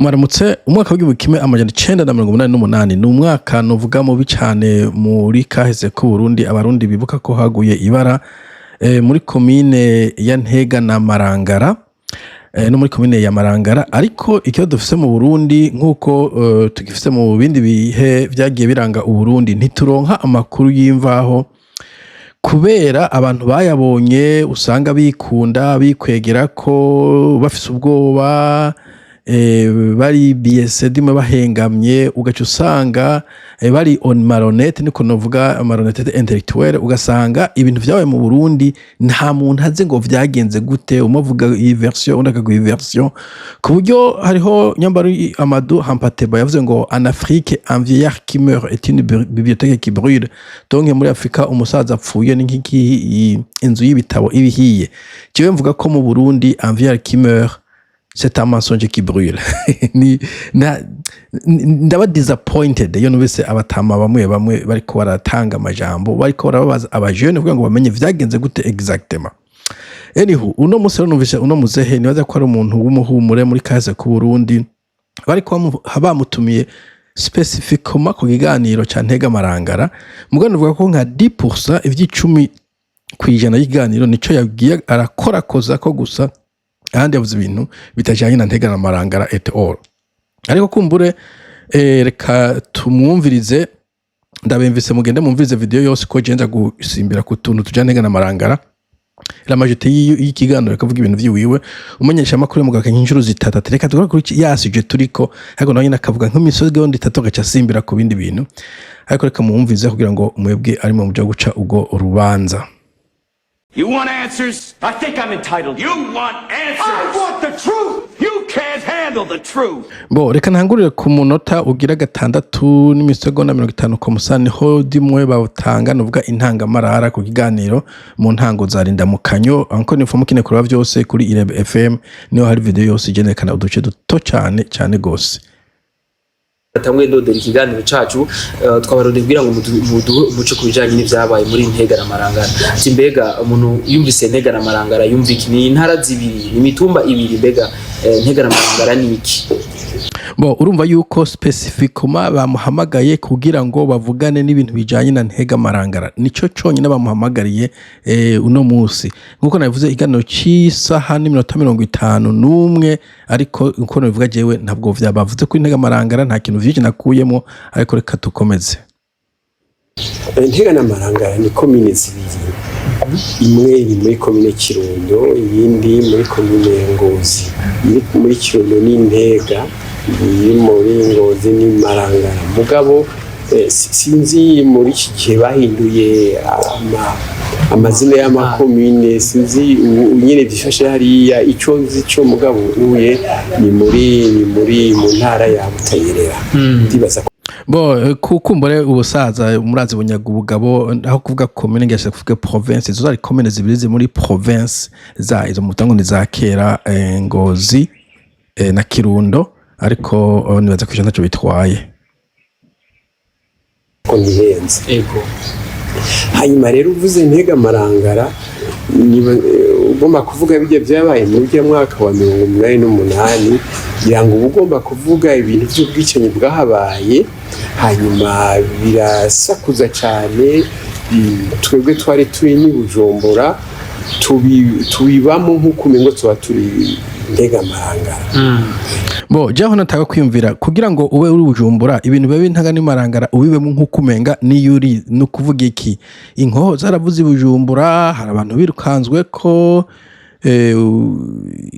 Maramutse umwaka w'igihumbi amajana 988 ni umwaka novuga mubi cyane muri kaheze ku Burundi abarundi bibuka ko haguye ibara muri commune ya Ntega na Marangara no muri commune ya Marangara ariko icyo dufise mu Burundi nkuko tugifise mu bindi bihe byagiye biranga u Burundi ntituronka amakuru y'imvaho kubera abantu bayabonye usanga bikunda bikwegera ko bafise ubwoba bari BSD mu bahengamye ugaca usanga bari on maronnette niko novuga maronnette intellectuelle ugasanga ibintu byawe mu Burundi nta muntu aze ngo vyagenze gute umuvuga iyi version unakaguye version ku buryo hariho nyambari Amadou Hampateba yavuze ngo en Afrique un vieillard qui meurt est une bibliothèque qui brûle donc muri Afrika umusaza apfuye n'inki inzu y'ibitabo ibihiye cyo mvuga ko mu Burundi un vieillard qui meurt c'est un mensonge qui brûle ndaba disappointed yo nubese abatama bamwe bariko baratanga amajambo bariko barabaza abajene kugira ngo bamenye vyagenze gute exactement anywho uno musero numvise uno muzehe nibaza ko ari umuntu w'umuhumure muri kaze ku Burundi bariko bamutumiye specifiquement ku kiganiro ca Ntega Marangara mugano uvuga ko nka 10% ivy'icumi kwijana y'iganiro nico yagiye arakora koza ko gusa ahandi yavuze ibintu bitajanye na Ntega na Marangara et all ariko kumbure reka tumwumvirize ndabemvise mugende mumvirize video yose ko genza gusimbira ku tuntu tujanye Ntega na Marangara la majorité y'ikiganiro kavuga ibintu vyiwiwe umenyesha makuru mu gakanya injuru zitata reka tukora kuri yasije turiko ariko nawe nakavuga nk'imisozi gahunda itatu gaca simbira ku bindi bintu ariko reka mumvize kugira ngo umwebwe ari mu muja guca ugo rubanza. You want answers? I think I'm entitled. You want answers? I want the truth. You can't handle the truth. Bo reka ntangurire ku munota ugira 6 n'imisegonda 50 ko musani ho dimwe bawutanga nuvuga intangamarara ku kiganiro mu ntango za Ndamuhaye anko nifomu kine kuraba byose kuri Irebe FM niho hari video yose igenerekana uduce duto cyane gose. Atamwe ndodera ikiganiro cacu twabarode kugira ngo muce kubijanye n'ivyabaye muri Ntega na Marangara mbega umuntu yumvise Ntega na Marangara yumviki ni intara zibiri imitumba ibiri mbega Ntega na Marangara ni iki bo urumva yuko specifiquement bamuhamagaye kugira ngo bavugane n'ibintu bijanye na Ntega Marangara nico conyine bamuhamagariye uno musi nkuko navuze iganiro cy'isaha n'iminota 51 ariko uko navuga jewe ntabwo vyabavuze ko Ntega Marangara nta kintu vyinshi nakuyemo ariko reka tukomeze. Ntega na Marangara ni commune zibiri imwe iri muri commune Kirundo iyindi muri commune Ngozi iri muri Kirundo ni Ntega iri muri Ngozi ni Marangara mugabo sinzi muri iki gihe bahinduye amazina y'amakomine sinzi nyine bifashe hariya ico nzi cyo mugabo uye ni muri mu ntara ya Butanyerera ndibaza bo kukumbure ubusaza murazi bunyaga ubugabo aho kuvuga commune ngashe kuvuga province zo ari commune zibiri muri province za izo mutango ni za kera Ngozi na Kirundo ariko nibaza kwisha ntaco bitwaye kondihenze ego hanyuma rero uvuze Ntega Marangara ugomba kuvuga bijye byabaye muri bya mwaka wa 1988 yango ugomba kuvuga ibintu by'ubwicanyi bwahabaye hanyuma birasakuza cyane twebwe twari turi ni Bujumbura tubibamo nkuko mengo tuba turi Ntega Marangara bo jaho nataka kwiyumvira kugira ngo ube uri Bujumbura ibintu bibe Ntega ni Marangara ubibemo nkuko umenga ni yuri no kuvuga iki inkoho zaravuze Bujumbura hari abantu birukanzwe ko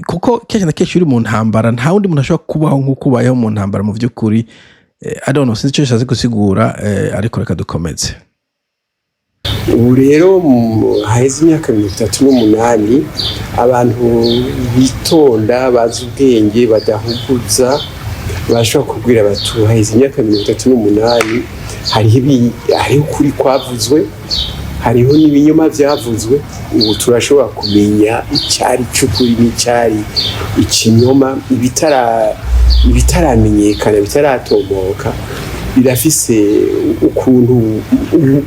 kuko kenshi na kenshi uri mu ntambara nta wundi muntu ashobora kubaho nkuko ubayeho mu ntambara mu by'ukuri I don't know sinzi cyo shaze gusigura ariko reka dukomeze. Ubu rero haheze imyaka 38 abantu bitonda bazi ubwenge badahuguza bashobora kubwira batu haheze imyaka 38 hariho kuri kwavuzwe hariho n'ibinyoma byavuzwe ubu turashobora kumenya icyari cy'ukuri n'icyari ikinyoma ibitaramenyekana bitaratomoka birafise ukuntu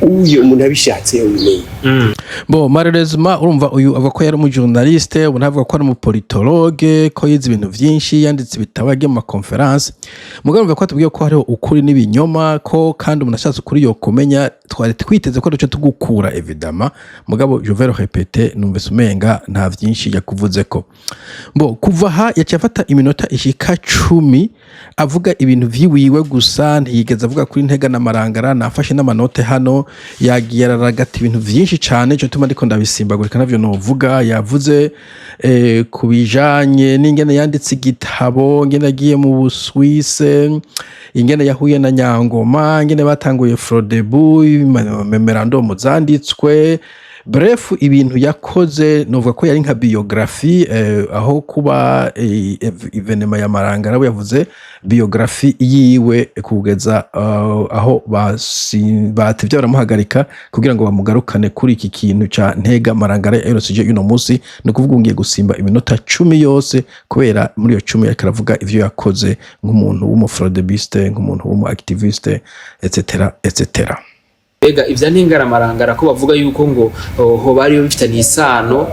uyo umuntu abishatse umenye. Bo malheureusement urumva uyu avuga ko yari umujournaliste, ubu navuga ko ari umupolitologue, ko yize ibintu vyinshi, yanditse ibitabo agiye mu makonferanse. Mugabo urumva ko atubwiye ko hariho ukuri n'ibinyoma, ko kandi umuntu ashatse ukuri yo kumenya, twari twiteze ko duce tugukura evidemment. Mugabo je vais le répéter, numvise umenga nta vyinshi yakuvuzeko. Bo kuva ha yacafata iminota ishika 10 avuga ibintu vyiwiwe gusa, ntiyigeze avuga kuri Ntega na Marangara, nafashe n'amanote hano, yagiye araragata ibintu vyinshi cane, cyo tuma ndiko ndabisimbagurika navyo novuga. Yavuze kubijanye n'ingene yanditse igitabo, ingene yagiye mu Busuwise, ingene yahuye na Nyangoma, ingene batanguye Frodebu, memorandum zanditswe. Bref, ibintu yakoze novuga ko yari nka biographie, aho kuba evenema ya Marangara yavuze biographie yiwe kugeza aho batevye baramuhagarika kugira ngo bamugarukane kuri iki kintu ca Ntega Marangara erosije uno musi. No kuvuga ngiye gusimba iminota 10 yose, kubera muri yo 10 yakaravuga ivyo yakoze nk'umuntu w'umufrodebiste, nk'umuntu w'umuactiviste, etc etc. Ega ivya Ntega Marangara ko bavuga yuko ngo ho bari bifitanye isano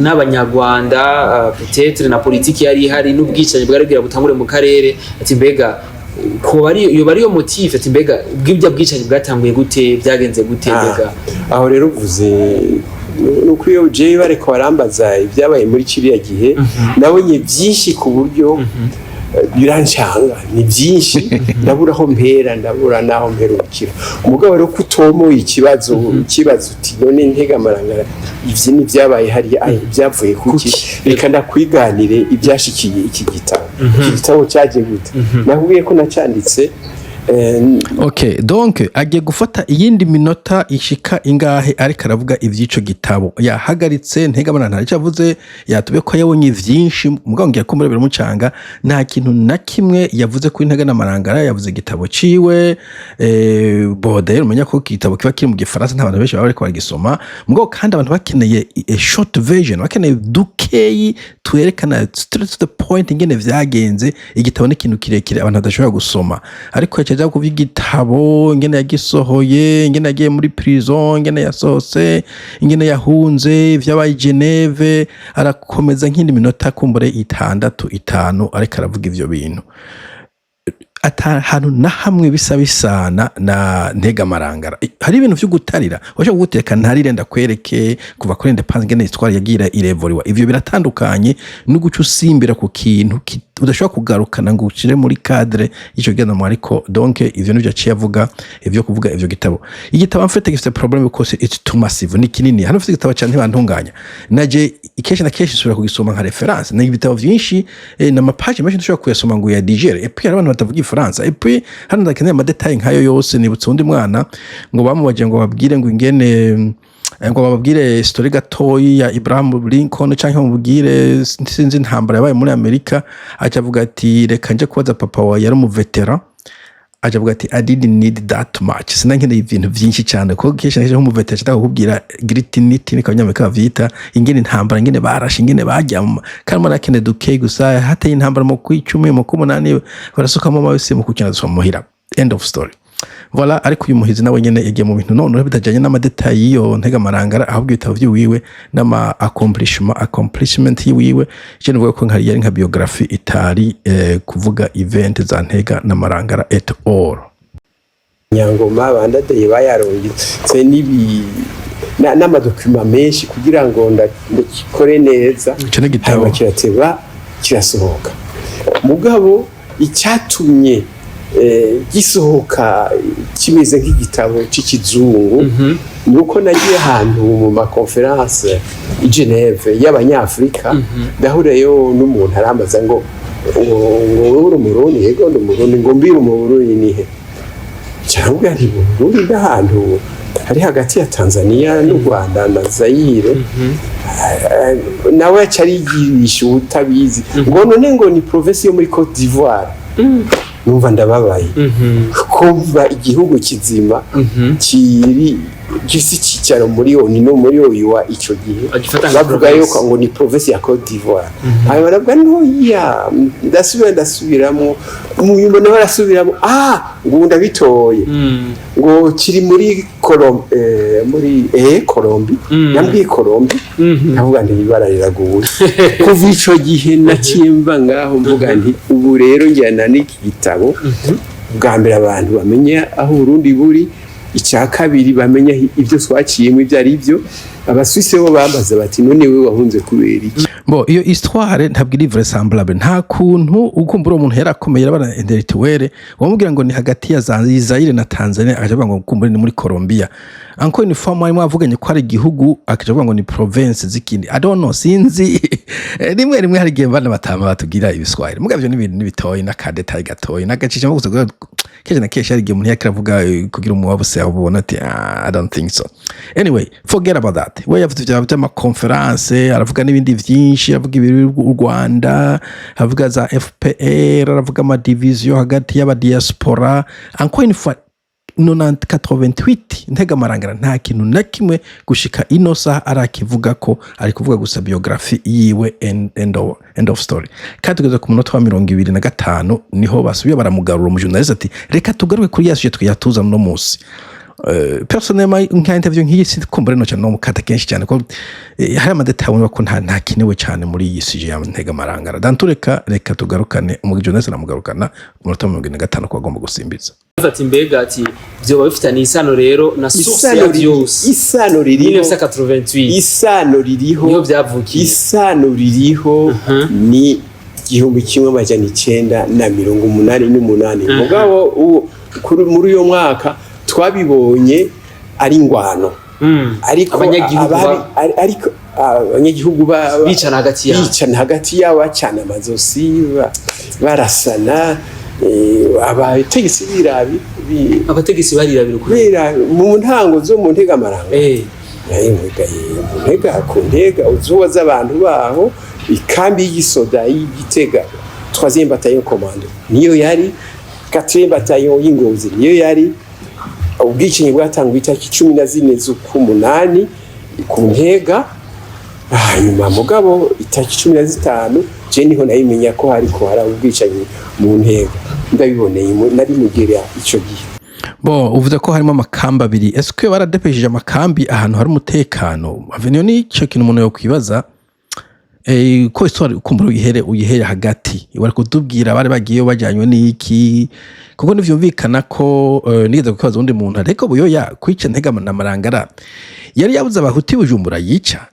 n'abanyarwanda, peut-être na politiki yari hari n'ubwicanye bwaragira butangure mu karere. Ati mbega ko bari yo motif, ati mbega bw'ibyo bwicanye bwatanguye gute, byagenze gute? Mbega aho rero uvuze nuko iyo je bareko barambaza ibyabaye muri kiriya gihe, nabonye byinshi ku buryo birancanga, ni byinshi ndabura aho mpera, ndabura naho mperukira. Umugabo rero kutomo ikibazo uti none Ntega Marangara ivyo ni byabaye hari byavuye kuki, reka ndakwiganire ibyashikiye iki gitabo. Iki gitabo cyaje gute? Nahuye ko nacanditse. Okay, donc agiye gufata iyindi minota ishika ingahe ariko aravuga ivyico gitabo. Yahagaritse Ntega Marangara cyavuze, yatube ko yabonye vyinshi, mugabo ngiye kumurebe mucanga, nta kintu na kimwe yavuze kuri Ntega na Marangara. Yavuze igitabo ciwe, bode umenya ko igitabo kiba kiri mu Gifaransa, nta bantu benshi baba bariko baragisoma. Mugabo kandi abantu bakeneye a short version, bakeneye dukeyi twerekana straight to the point ingene vyagenze. Igitabo ni kintu kirekire abantu badashobora gusoma, ariko yaje kuvuga igitabo, ingene yagisohoye, ingene yagiye muri prison, ingene yasohotse, ingene yahunze, vyabaye Geneve. Arakomeza nk'indi minota kumbure 6-5 ariko aravuga ivyo bintu. Hantu na hamwe bisa bisana na Ntega Marangara. Hari ibintu vyo gutarira, washo guteka ntarire ndakwereke kuva kuri Independence ngene Histoire yagira irevoriwa. Ivyo biratandukanye no guca usimbira ku kintu udashobora kugarukana ngo ucire muri cadre ico genda mu, ariko donc ivyo nivyo aciye avuga ivyo kuvuga ivyo gitabo. Igitabo mfite gifite problem because it's too massive, ni kinini. Hano mfite igitabo cyane ntibantunganya, naje ikesha na kesha sura kugisoma nka reference. Na ibitabo vyinshi na mapage menshi dushobora kuyasoma ngo ya digere, et puis abantu batavuga Ifaransa, et puis hano ndakeneye ama detail nkayo yose. Nibutse undi mwana ngo bamubaje ngo babwire ngo ingene ngo babwire histoire gatoyi ya Abraham Lincoln canke mubwire sinzi intambara yabaye muri Amerika. Acavuga ati reka nje kubaza papa wa yari mu veteran. Acavuga ati I didn't need that much, sinankeneye ibintu vyinshi cyane, ko kesha nje mu veteran cyangwa kubwira gritty ni kabanyameka vyita ingene intambara, ingene barashe, ingene bajya kandi marakene duke gusa. Hateye intambara mu kwicumi mu 8 barasuka mu mabisi mu kukina muhira. End of story. Voilà, ariko uyu muhizi nawe nyene yagiye mu bintu none bitajanye n'amadetail yiyo Ntega Marangara, ahubwo ibitabo vyiwiwe n'ama accomplishment yiwiwe. Je nivuga ko nkari yari nka biographie itari kuvuga event za Ntega na Marangara et all. Nyangoma bandadeye bayarongitse nibi n'amadokuma menshi kugira ngo ndakikore neza, igitabo kirateba kirasohoka. Mugabo icyatumye gisohoka kimeze nk'igitabo c'ikizungu nuko nagiye ahantu mu makonferanse i Geneve y'abanyafrika, ndahureyo n'umuntu arambaza ngo uri Umurundi? Yego ndi Umurundi. Ngo mbira Umurundi nihe? Cyangwa ari Burundi ndahantu hari hagati ya Tanzania n'u Rwanda na Zaire. Nawe acarigirisha utabizi ngo none ngo ni province yo muri Côte d'Ivoire. Numva ndababaye kuva igihugu kizima kiri gifite icyicaro muri ONU no muri OIA ico gihe bavuga yuko ngo ni province ya Côte d'Ivoire ayo baravuga no ya ndasubiramo umuyumbo nawe arasubiramo ngo ndabitoye ngo kiri muri Colombi yambwiye Colombi ndavuga nti ibara riraguye kuva ico gihe nakimba ngaho mvuga nti ubu rero njyana n'iki gitabo bwa mbere abantu bamenya aho Burundi buri icya kabiri bamenya ibyo twaciyemo ibyo ari byo abasuisse bo bambaza bati none we wahunze kubera iki bo iyo histoire ntabwo iri vraisemblable nta kuntu ukumbura umuntu yarakomeye abana intellectuel wamubwira ngo ni hagati ya Zaire na Tanzania akavuga ngo ukumbura ni muri Colombia encore une fois moi mwavuganye ko ari igihugu akavuga ngo ni province zikindi I don't know sinzi rimwe hari gihe bana batama batugira ibiswahili mugavyo n'ibintu nibitoye na kadetail gatoye nagacisha gusa keje na kesha ari gihe umuntu yakiravuga kugira umuwabo se abubona ati I don't think so anyway forget about that we have to ama conference aravuga n'ibindi vyinshi avuga ibiri u Rwanda avuga za FPR aravuga ama division hagati y'aba diaspora encore une fois 88 Ntega Marangara nta kintu na kimwe gushika inosa arakivuga ko ari kuvuga gusa biography yiwe end of story katugeze ku munota wa 25 niho basubiye baramugarura mu journalist ati reka tugaruke kuri yasuje twiyatuza no munsi personnellement nka interview nk'iyi sikumbure no cyane no mukata kenshi cyane ko hari amadetail ko nta kinewe cyane muri iyi suje ya Ntega Marangara dantureka reka tugarukane umu journalist namugarukana ku munota wa 25 ko agomba gusimbiza ati mbega ati byo bifitanye isano rero na source ya byose isano ririho 1988 isano ririho niyo byavukiye isano ririho ni 1988 mugabo muri uyo mwaka twabibonye ari ingwano ariko abanyagihugu bicana hagati yabo bacana amazosi barasana abategesi abategesi barirabira mu ntango zo mu Ntega Marangara ku Ntega uzubaza abantu baho ikambi y'igisoda y'Igitega 3e bataillon commando niyo yari 4e bataillon y'Ingozi niyo yari ubwicinyi bwatanguye itariki 14 z'ukumunani ku Ntega hanyuma mugabo itariki 15 je niho nayimenya ko hariko hari ubwicanyi mu Ntega ndabiboneye nari mugerera ico gihe bo uvuze ko harimo amakamba abiri eske baradepesheje amakambi ahantu hari umutekano avenue ni cyo kintu umuntu yo kwibaza ko histoire ukumbura uyihere hagati wari kutubwira bari bagiye bajyanywe n'iki kuko nivyumvikana ko nigeze kubaza undi muntu ariko buyoya kwica Ntega na Marangara yari yabuze abahuti Bujumbura yica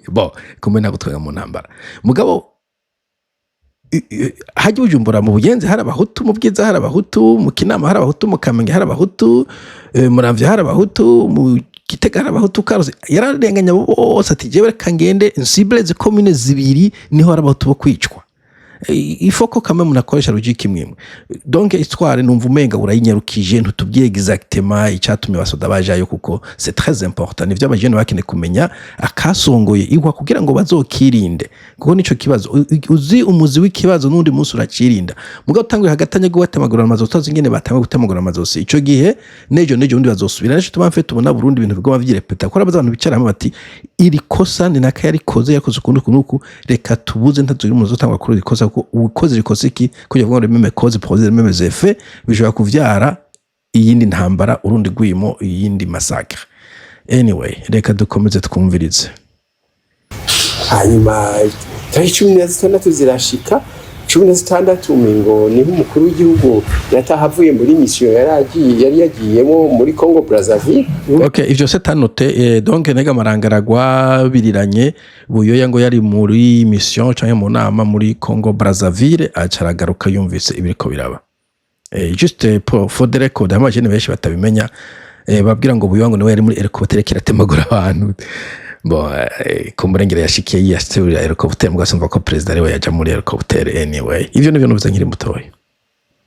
bo kumena gutwega mu ntambara mugabo haje Bujumbura mu Buyenzi hari abahutu mu Bwiza hari abahutu mu Kinama hari abahutu mu Kamenge hari abahutu muramvye hari abahutu mu Gitega hari abahutu karoze yararenganya bose ati jewe reka ngende insible ze commune zibiri niho hari abahutu bo kwicwa ifoko kame munakoresha logike imwe donc histoire numva umenga urayinyarukije ntutubwiye exactement icyatumye basoda bajayo kuko c'est très important nivyo abajene bakine kumenya akasongoye igwa kugira ngo bazokirinde kuko nico kibazo uzi umuzi w'ikibazo nundi munsi urakirinda muga utanguye hagatanya go batemagura amazo utazi ngene batamwe gutemagura amazo ico gihe nejo undi bazosubira naco tuma mfete ubona Burundi ibintu bigoma vyirepeta ko abantu bicara hamwe bati iri kosa ni nakaya rikoze yakoze kunuku reka tubuze ntazuri umuzo tangwa kuri rikoza ukoze rikoze iki kugira ngo meme cause produire meme effet bishobora kuvyara iyindi ntambara urundi gwimo iyindi massacre anyway reka dukomeze twumvirize hanyuma tariki 16 zirashika 16 mingo ni umukuru w'igihugu yatahavuye muri mission yari yagiyemo muri Congo Brazzaville okay ivyo c'est noté donc Ntega Marangara gwabiriranye buyoya ngo yari muri mission canke mu nama muri Congo Brazzaville acaragaruka yumvise ibiriko biraba juste for the record amajene benshi batabimenya babwira ngo buyoya ngo niwe yari muri helicopter kiratemagura abantu bo kumurengera yashikiye yasubira helicopter mugasumva ko president ariwe yaja muri helicopter anyway ivyo nivyo nuvuze nkiri mutoyi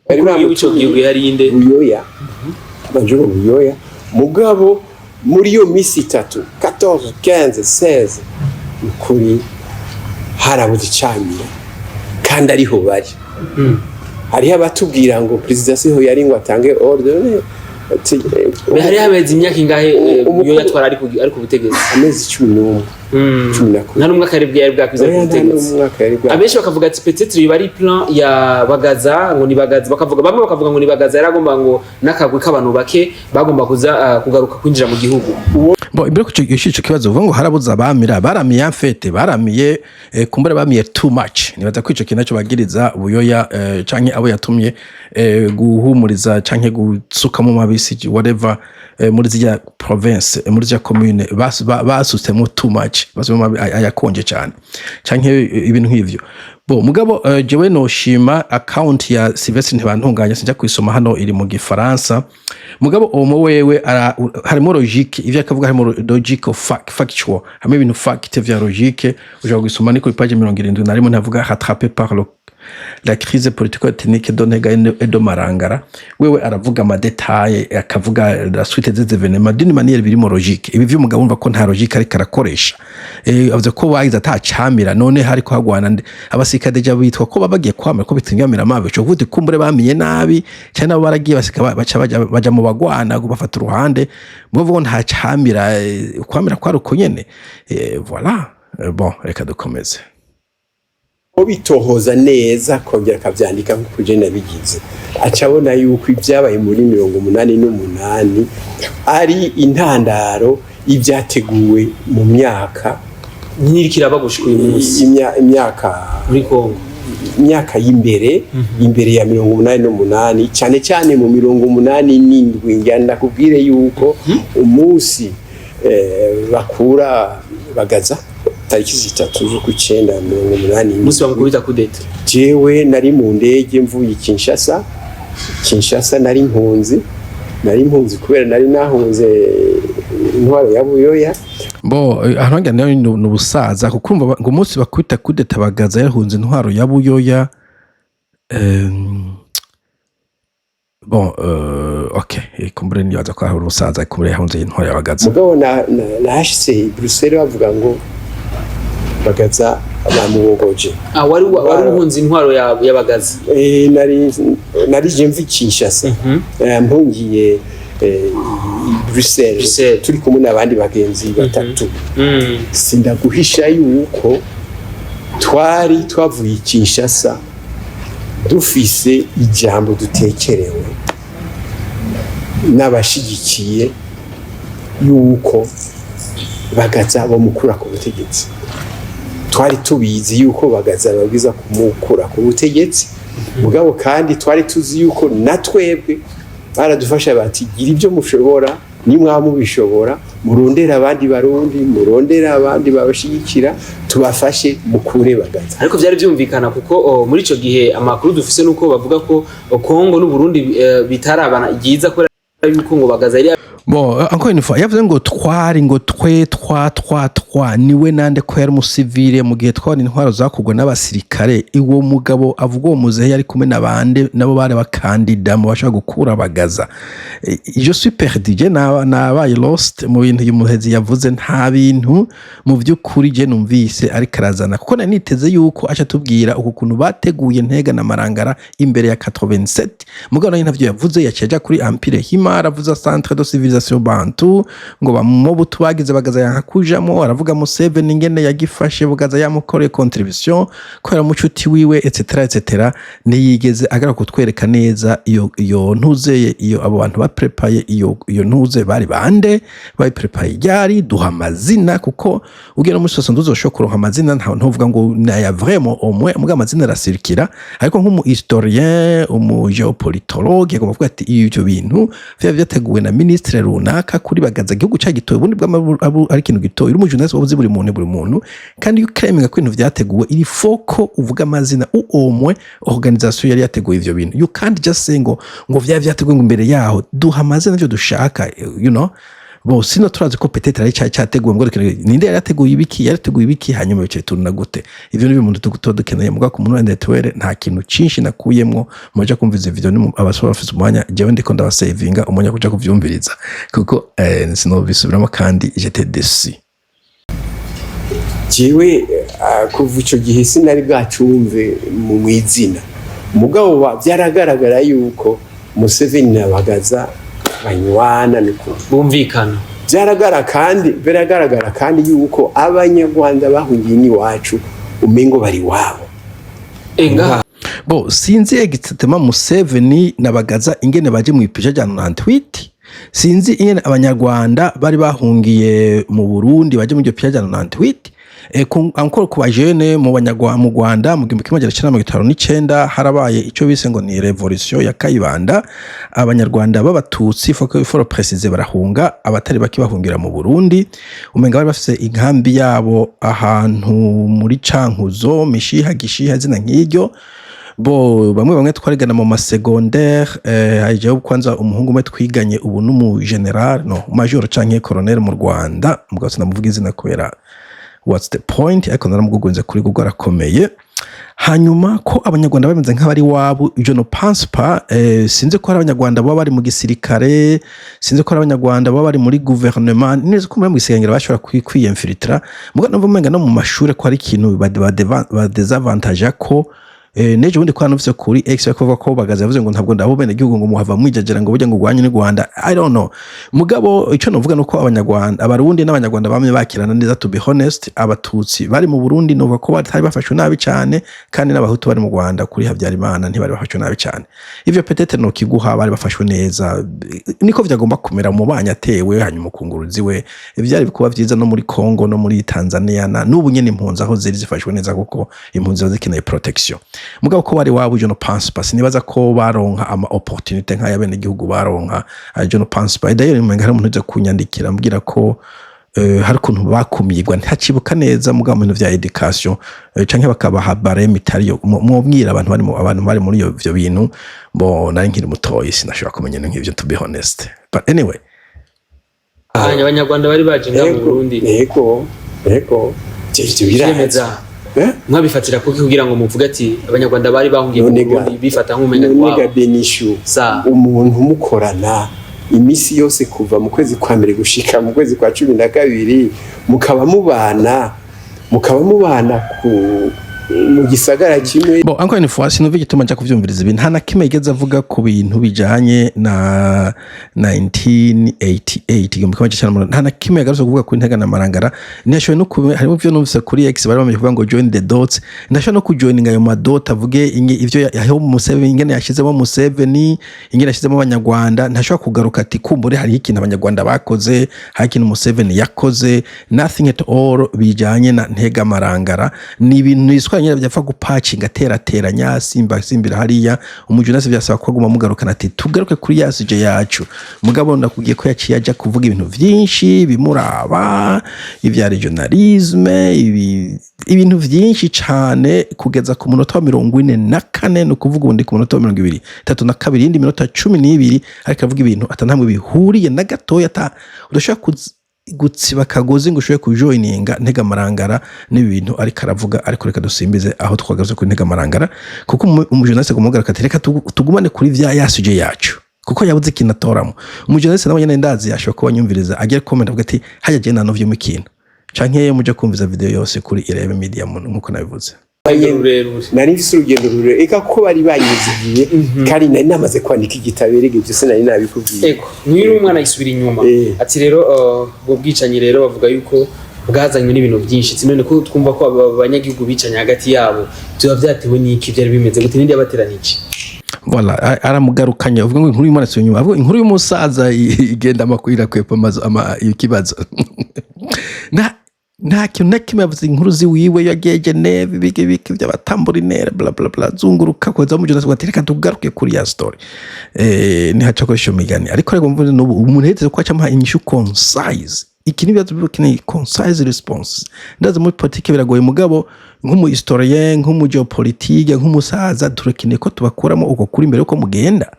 bari bamuco gihugu yari inde buyoya banjuro buyoya mugabo muri yo misi 3 14 15 16 kuri harabuze cyamira kandi ariho bari hari abatubwira ngo president siho yari ngo atange ordre hari hameze imyaka ingahe yo yatwara ari ku butegetsi amezi 11 nta n'umwaka yari bwakwiza ku butegetsi abenshi bakavuga ati peut-être iyo bari plan ya Bagaza ngo ni Bagaza bamwe bakavuga ngo ni Bagaza yaragomba ngo nakagwe k'abantu bake bagomba kugaruka kwinjira mu gihugu. Bo imbere ko cyo kibazo uvuga ngo harabuza abamira baramiye amfete baramiye kumbura bamiye too much nibaza kwico kinacho bagiriza ubuyoya canke abo yatumye guhumuriza canke gusuka mu mabisi whatever muri zya province muri zya commune basutemo too much basoma ayakonje cyane canke ibintu nk'ivyo. Bo mugabo jewe no shima account ya Sylvestre ntibantunganya sinja kwisoma hano iri mu gifaransa mugabo omo wewe harimo logique ivyo akavuga harimo logique factual hamwe ibintu fact vya logique uja kwisoma ni ku page 70 narimo ntavuga rattrapé par la crise politico-technique de Ntega et de Marangara wewe aravuga ama detail akavuga la suite des événements d'une manière birimo logique ibi vyo mugabo umva ko nta logique ari karakoresha avuze ko bagize atacamira none hari ko hagwana abasika deja bitwa ko babagiye kwamira ko bitingamira amabe cyo vuze kumbure bamiye nabi cyane abo baragiye basika baja mu bagwana bafata uruhande muvugo nta camira kwamira kwari uko nyene voilà bon reka dukomeze bitohoza neza kongera kavyandika nko je nabigize acabona yuko ibyabaye muri 88 ari intandaro ibyateguwe mu myaka nyirikira bagushikuye umunsi imyaka muri Kongo imyaka y'imbere imbere ya 88 cyane cyane mu 87 ngenda kubwire yuko umunsi bakura Bagaza tariki 3 z'uku 9 musi bamukubita kudeta jewe nari mu ndege mvuye Kinshasa nari impunzi kubera nari nahunze intwaro ya Buyoya. Bo ahanga nayo n'ubusaza kukumva ngo umunsi bakubita kudeta Bagaza yahunze intwaro ya Buyoya bon okay kumbure nibaza ko hari ubusaza kumbure yahunze intwaro ya Bagaza mugabo na HC Bruxelles bavuga ngo Bagaza abamubogoje wari uhunze intwaro ya Bagaza nari je mvi Kinshasa mpungiye Bruxelles turi kumwe n'abandi bagenzi batatu sindaguhisha yuko twavuye Kinshasa dufise ijambo dutekerewe n'abashigikiye yuko Bagaza bamukura ku butegetsi twari tubizi yuko Bagaza babwiza kumukura ku butegetsi mugabo kandi twari tuzi yuko natwebwe baradufasha bati gira ibyo mushobora nimwamubishobora murondera abandi barundi murondera abandi babashigikira tubafashe mukure Bagaza ariko byari byumvikana kuko muri ico gihe amakuru dufise nuko bavuga ko Kongo n'u Burundi bitarabana igiza ko yuko ngo Bagaza yari Bon, encore une fois, yavuze ngo twari ngo twa niwe nande ko yari musivile mu gihe twari intwaro zakugwa n'abasirikare iwo mugabo avuga uwo muzehe yari kumwe nabande nabo bari bakandida mu bashaka gukura Bagaza. Je suis perdu je nabaye lost mu bintu y'umuhezi yavuze nta bintu mu by'ukuri je numvise ari karazana kuko naniteze yuko acha tubwira uko kuntu bateguye Ntega na Marangara imbere ya 87 mugabo nayo ntavyo yavuze yaceja kuri Empire Himara avuza centre de civilisation Bantu ngo bamubutu bagize Bagaza yankakujamo aravuga Museveni ngene yagifashe Bagaza yamukoreye contribution ko yaramucuti wiwe etc niyigeze agara kutwereka neza iyo ntuzeye iyo abo bantu baprepaye iyo ntuze bari bande bayiprepaye yari duha amazina kuko ugera muri 60 uzoshokora amazina ntuvuga ngo naya vraiment au moins muga amazina arasirikira ariko nk'umu historien umu geopolitologue ngo bavuga ati ibyo bintu vyateguwe na ministre runaka kuri Bagaza igihugu cyagitoye ubundi bw'amabu ari kintu gitoye uri mu journalist wabuze buri muntu kandi ukremega ko ibintu vyateguwe iri foko uvuga amazina umwe organisation yari yateguye ivyo bintu you can't just say ngo vyateguwe imbere yaho duha amazina ivyo dushaka you know bo sino turazi ko peut-être ari cyateguwe ngo ninde yarateguye ibiki hanyuma bice tunna gute ivyo ni bimuntu dukeneye muga ku muntu wende twere nta kintu cinshi nakuyemwo moja kumviza video ni abasora bafite umwanya jewe ndiko ndabasavinga umunya kuja kuvyumviriza kuko sino bisubiramo kandi j'étais déçu jewe kuva ico gihe sinari bwacumve mu mwizina mugabo byaragaragara yuko Museveni na Bagaza banywana niko bumvikana biragaragara kandi yuko abanyarwanda bahungiye n'iwacu umengo bari wabo enga bo sinzi egitema Museveni nabagaza ingene baje mu ipisha jya 98 sinzi ingene abanyarwanda bari bahungiye mu Burundi baje mu iryo pisha jya 98 ankoro ku bajene mu Rwanda mu 1959 harabaye ico bise ngo ni revolution ya Kayibanda abanyarwanda b'abatutsi for préciser barahunga abatari bakibahungira mu Burundi umenga bari bafise inkambi yabo ahantu muri Cankuzo Gishiha zina nk'iryo bo bamwe twarigana mu masecondaire haje kwanza umuhungu umwe twiganye ubu n'umu general no major canke colonel mu Rwanda mugabo sinamuvuga izina kubera what's the point ariko naramugugunze kuri Google arakomeye hanyuma ko abanyarwanda bameze nk'abari wabo je no pense pas sinzi ko ari abanyarwanda baba bari mu gisirikare sinzi ko ari abanyarwanda baba bari muri gouvernement neza ko muri gisirikare bashobora kwiyemfiltra mugabo navumenga no mu mashure ko ari ikintu ba desavantage ko neje bundi kwa nufise kuri X yakuvuga ko bagaza yavuze ngo ntabwo ndabo bene gihugu ngo muhava mwijajera ngo burya ngo gwanye ni Rwanda I don't know mugabo ico novuga nuko abanyarwanda abarundi n'abanyarwanda bamwe bakirana neza to be honest abatutsi bari mu Burundi novuga ko batari bafashwe nabi cyane kandi n'abahutu bari mu Rwanda kuri Habyarimana ntibari bafashwe nabi cyane ivyo peut-être no kiguha bari bafashwe neza niko vyagomba kumera mu banyatewe hanyuma kunguruzi we ivyari bikuba vyiza no muri Congo no muri Tanzania n'ubu nyene impunzi aho ziri zifashwe neza kuko impunzi zikeneye protection mugabo ko bari wabo je no pense pas nibaza ko baronka ama opportunité nka ya bene gihugu baronka je no pense pas d'ailleurs umenga hari umuntu uze kunyandikira mbwira ko hari kuntu bakumigwa ntacibuka neza mugabo mu vya education canke bakabaha bareme itariyo mwobwira abantu bari muri ivyo bintu bo nari nkiri mutoyi sinashobora kumenya nk'ivyo to be honest but anyway abanyarwanda bari baje mu Burundi yego cyo biraheza mwabifatira kuko kugira ngo muvuge ati abanyarwanda bari bahungiye mu Burundi bifata nk'umenga wabo benishu umuntu mukorana imisi yose kuva mu kwezi kwa mbere gushika mu kwezi kwa 12 mukaba mubana mu gisagara kimwe bo encore une fois sinuvuga gituma nja kuvyumviriza ibintu hana kimegeza avuga ku bintu bijanye na 1988 hana kimegeza kuvuga ku Ntega na Marangara nashoye no harimo byo numvise kuri X bari bamaze kuvuga ngo join the dots nashoye no kujoininga ayo madot avuge ivyo yaho Museveni ingene yashizemo Museveni ingene yashizemo abanyarwanda ntashobora kugaruka ati kumbure hari ikintu abanyarwanda bakoze hari ikintu Museveni yakoze nothing at all bijanye na Ntega Marangara ni ibintu nyine byapfa gupacinga terateranya simbira hariya umujunasi byasaba ko guma mugarukana ati tugaruke kuri yasije yacu mugabo ndakugiye ko yaciye aja kuvuga ibintu byinshi bimuraba ivya regionalisme ibintu byinshi cyane kugeza ku munota wa 44 no kuvuga ubundi ku munota wa 22 indi minota 12 ariko avuga ibintu atanamwe bihuriye na gatoya udashaka gutsiba kagozi ngo ushoye kujoininga Ntega Marangara n'ibintu ariko aravuga ariko reka dusimbize aho twagaruze ku Ntega Marangara kuko umujournaliste gumugaraka tereka tugumane kuri vya yasuje yacu kuko yabuze kinatoramo umujournaliste nawe nyene ndazi yashobora kuba nyumviriza agere comment avuga ati haje je nano vyo mukino canke muje kumviza video yose kuri Irebe Media nkuko nabivuze nari mfise urugendo rurerure eka ko bari banyizigiye kandi nari namaze kwandika igitaberege byose nari nabikubwiye eko mwiri umwana yisubira inyuma ati rero bwo bwicanye rero bavuga yuko bwazanywe n'ibintu byinshi none ko twumva ko abanyagihugu bicanye hagati yabo byo byatewe n'iki byari bimeze gute nindi yabateranije voilà aramugarukanye uvuga ngo inkuru y'umwana si inyuma avuga inkuru y'umusaza igenda amakwira kwepa amazo Kibazo nta kintu na kimwe yavuze inkuru ziwiwe yageje neve bike by'abatamburinera bla bla bla zunguruka koza mu Jonas watereka tugaruke kuri ya story ni hacakoresha migani ariko rego mvuze no umuntu hetse ko acamuha inyishu concise ikini byazo kine concise response ndaza muri politique biragoye mugabo nk'umu historien nk'umu geopolitique nk'umusaza turekine ko tubakuramo uko kuri imbere uko mugenda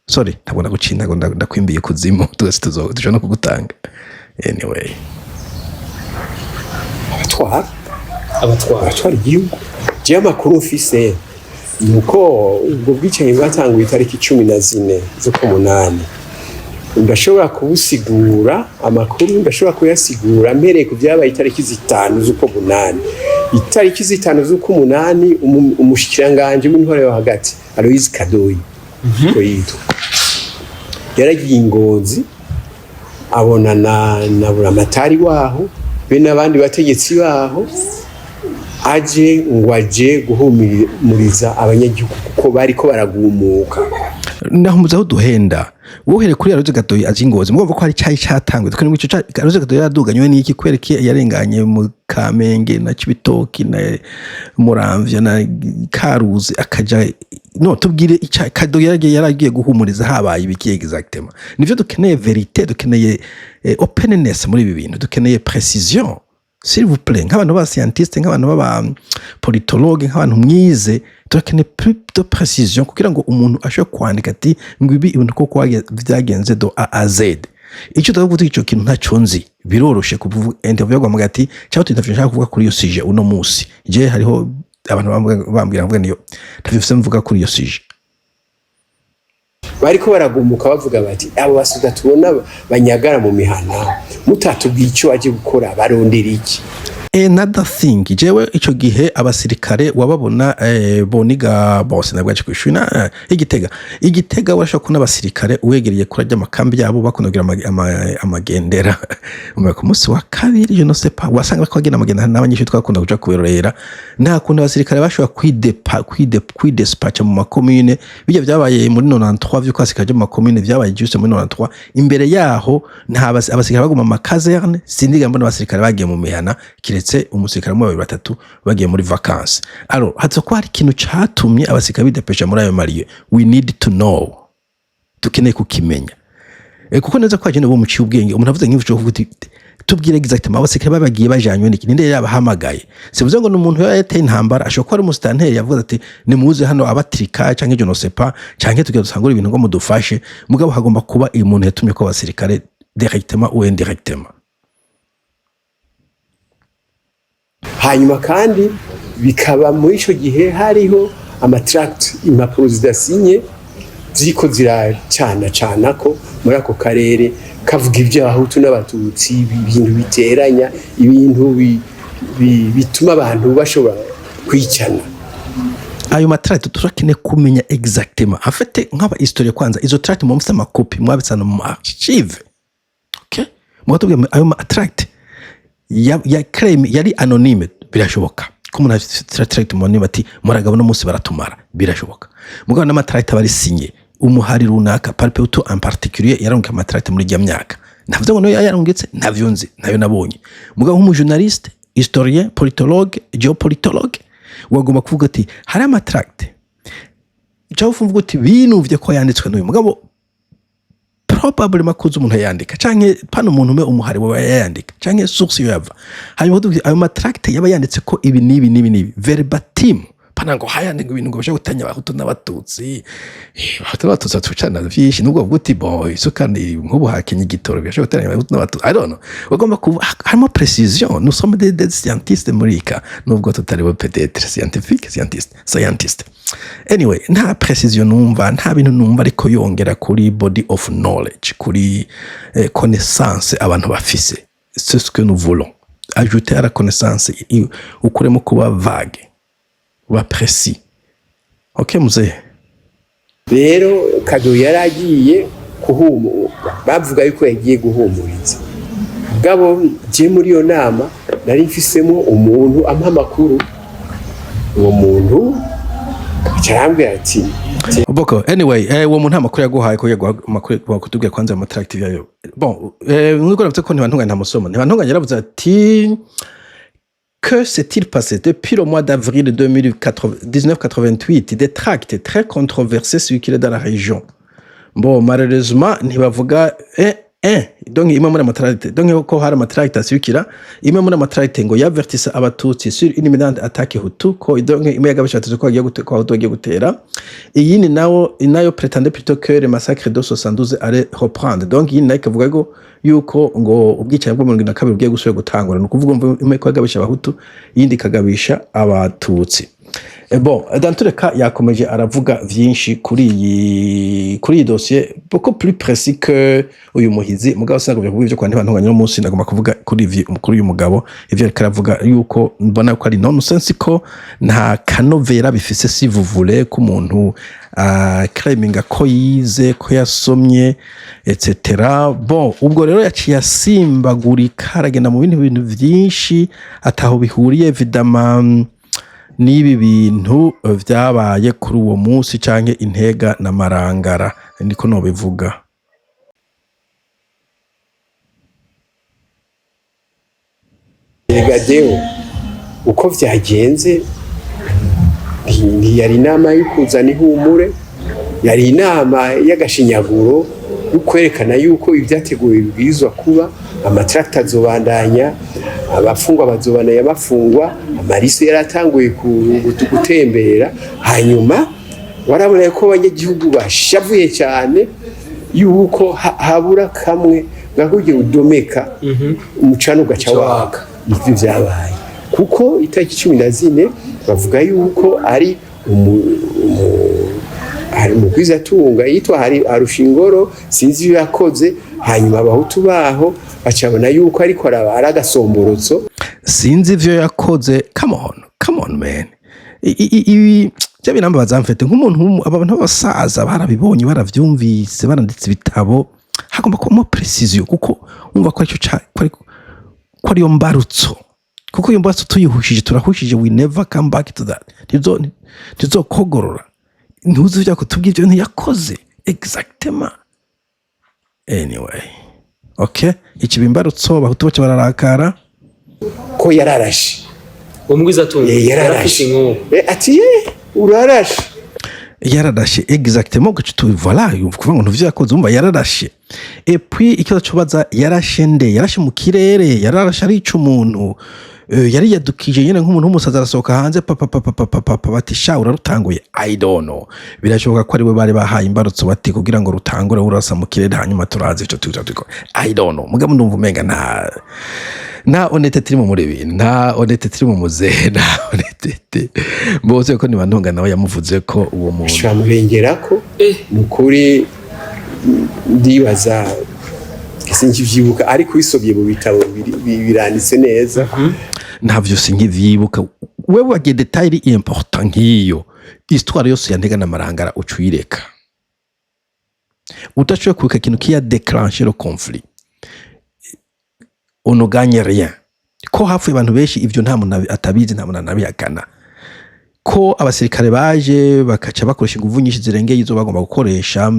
sorry ntabwo ndagucinda ngo ndakwimbiye kuzimo twese tuzo no kugutanga anyway abatwara igihugu je amakuru mfise nuko ubwo bwicanyi bwatanguye itariki 14 z'ukumunani ndashobora kubusigura amakuru ndashobora kuyasigura mpereye ku byabaye itariki 5 z'ukumunani itariki 5 z'ukumunani umushikiranganje w'intore yo hagati Aloise Kadoyi ko yitwa yaragiye Ingozi abona na buramatari waho be n'abandi bategetsi baho aje guhumuriza abanyagihugu kuko bariko baragumuka. naho muzaho duhenda wohere kuri yaroze gatoyi aje Ingozi mugomba ko hari cyayi cyatangwe tukane ico yaroze gatoyi yaduganywe n'iki kwereke yarenganye mu Kamenge na Cibitoki na Muramvya na Karuzi akaja no tubwire icyayi kado yaragiye guhumuriza habaye ibiki exactement nivyo dukeneye verite dukeneye openness muri ibi bintu dukeneye precision s'il vous plaît nk'abantu ba scientiste nk'abantu baba politologue nk'abantu mwize turakeneye plus de précision kugira ngo umuntu ashobore kwandika ati ngo ibi ibintu koko byagenze do A à Z icyo tutavuga icyo kintu ntaco nzi biroroshe kuvuga interview gwa mugati cyangwa tutafisha kuvuga kuri iyo sujet uno munsi je hariho abantu bambwira mvuga niyo tafise mvuga kuri iyo sujet bariko baragumuka bavuga bati abo basuda tubona banyagara mu mihana mutatubwiye icyo aje gukora barondera iki. Another thing jewe ico gihe abasirikare wababona boniga bose nabwaje kwishuna igitega washaka kuna abasirikare uwegereye kurajya amakambi yabo bakunogira amagendera ku munsi wa kabiri je no sais pas wasanga bakagenda amagendera n'abanyishu twakunda kuja kuberera nta kuntu abasirikare bashobora kwidispatcha mu makomune bijya byabaye muri 93 vyuko asikaje mu makomune byabaye juste muri 93 imbere yaho nta abasirikare baguma mu caserne sindiga mbona abasirikare bagiye mu mihana kiretse umusirikare mu 2 bagiye muri vacances. Alors hatso ko hari ikintu catumye abasirikare bidepesha muri ayo mariye we need to know tukeneye kukimenya kuko neza ko agene bo mu cyubwenge umuntu avuze nk'ivyo kuvuga tubwire exactement abasirikare babagiye bajanywe n'iki ninde yabahamagaye sivuze ngo n'umuntu yateye intambara ashobora ko ari umusitanteri yavuze ati nimuze hano abatrika canke je no sais pas canke tugiye dusangura ibintu ngo mudufashe mugabo hagomba kuba umuntu yatumye ko abasirikare directement ou indirectement. Hanyuma kandi bikaba muri ico gihe hariho amatract impapuro zidasinye ziko ziracana ko muri ako karere kavuga iby'abahutu n'abatutsi ibintu biteranya ibintu bituma abantu bashobora kwicana. Ayo matract turakine kumenya exactement afite nk'aba historia kwanza izo tract mu mfite amakopi mwabitsana mu archive okay mwatubwiye ayo matract ya claim yari anonyme birashoboka ko umuntu afite tract mu anonyme ati muragabo no munsi baratumara birashoboka mugabo na matract bari sinye umuhari runaka parpeuto en particulier yaronka matract muri rya myaka navuze ngo no yarongetse navyo nzi nayo nabonye mugabo nk'umu journaliste historien politologue géopolitologue wagomba kuvuga ati hari amatract cyaho uvuga uti binuvye ko yanditswe n'uyu mugabo probably makuze umuntu yandika canke pano umuntu umwe umuhari we yandika canke source yava hanyuma ayo matract yaba yanditse ko ibi nibi verbatim pana ngo hayandika ibintu ngo bashaka gutanya abahutu n'abatutsi abatutsi tucana vyinshi nubwo guti boy so kandi nk'ubu hakenye igitoro bashaka gutanya abahutu n'abatutsi I don't know bagomba kuba harimo precision nous sommes des scientistes murika nubwo tutari bo peut-être scientiste anyway nta precision numva nta bintu numva ariko yongera kuri body of knowledge kuri connaissance abantu bafise c'est ce que nous voulons ajouter à la connaissance ukuremo kuba vague wa précis. OK muze rero kado yaragiye kuhumura bavuga yuko yagiye guhumuriza gabo je muri yo nama nari mfisemo umuntu ampa makuru uwo muntu cyarambwira ati boko anyway uwo muntu amakuru yaguhaye ko yagumakuru kutubwira kwanza amatract yayo bon mwiko navutse ko ntibantunganya ntamusoma yaravuze ati que s'est-il passé depuis le mois d'avril 1988 des tracts très controversés circulaient dans la région. Bon, malheureusement, ntibavuga donc imwe muri amatract donc ko hari amatract circula imwe muri amatract ngo yavertise abatutsi sur une imminente attaque hutu ko donc imwe yagabashatse ko agiye gutera iyi ni nayo prétendait plutôt que le massacre de 72 allait reprendre donc iyi nayo kavuga yuko ngo ubwicanyi bwo 72 bugiye gusubira gutangura no kuvuga imwe ko yagabasha abahutu yindi kagabisha abatutsi Bon, dans tous les cas, yakomeje aravuga vyinshi kuri iyi dossier beaucoup plus précis que uyu muhizi mugabo sinagomba kuvuga ivyo kwa ntibantunganya no munsi nagomba kuvuga kuri uyu mugabo ivyo ariko aravuga yuko mbona ko ari nonsense ko nta kanovera bifise si vous voulez ko umuntu claiminga ko yize ko yasomye etc. Bon, ubwo rero yaciye asimbagurika aragenda mu bintu vyinshi ataho bihuriye évidemment nibi bintu vyabaye kuri uwo munsi canke Intega na Marangara niko no bivuga. Yegadeo uko vyagenze yari inama yo kuzana ihumure, yari inama y'agashinyaguro yo kwerekana yuko ibyateguwe bibwirizwa kuba, amatracta azobandanya, abafungwa bazobandanya bafungwa, amariso yaratanguye gutembera. Hanyuma warabona ko abanyagihugu bashavuye cyane yuko habura kamwe gakugiye udomeka umucano gaca waka. Ivyo vyabaye kuko itariki 14 bavuga yuko ari umugwiza tunga yitwa hari arushingoro sinzi iyo yakoze. Hanyuma abahutu baho bacabona yuko ariko aragasomborotso sinzi ivyo yakoze. Come on man, ibi bya binamba bazamfete nk'umuntu abantu basaza barabibonye baravyumvise baranditse ibitabo hagomba kuba precision kuko umva ko ko ariyo mbarutso kuko iyo mbarutso tuyihushije turahushije we never come back to that tuzokogorora ntuzi bya kutubwira ibyo ntiyakoze exactement. Anyway, okay, ikibimbarutso bahutu baca bararakara ko yararashe umugwiza tunga yararashe ati urarashe yararashe exactement que tu voilà kuvuga ngo ntuvyo yakoze umva yararashe. Et puis ikibazo cubaza yarashe nde? Yarashe mu kirere, yararashe ari ico umuntu yari yadukije nyene nk'umuntu w'umusaza arasohoka hanze papa bati sha urarutanguye. I don't know, birashoboka ko ari we bari bahaye imbarutso bati kugira ngo rutangure urasa mu kirere hanyuma turazi ico tuko. I don't know, mugabo ndumva umenga na honete tiri mu murebi na honete tiri mu muzehe na honete bose ko nibantunga nawe yamuvuze ko uwo muntu shamurengerako mukuri ndibaza sinzi vyibuka ariko bisobye mu bitabo biranditse neza ntavyo sinkivyibuka. Wewe wagiye detail important nk'iyo histoire yose ya Ntega na Marangara ucuyireka utashoboye kuka ikintu kiya déclencher le conflit on ne gagne rien. Ko hafu abantu benshi ivyo nta muntu atabizi nta muntu anabihakana ko abasirikare baje bakaca bakoresha inguvu nyinshi zirengeye izo bagomba gukoresha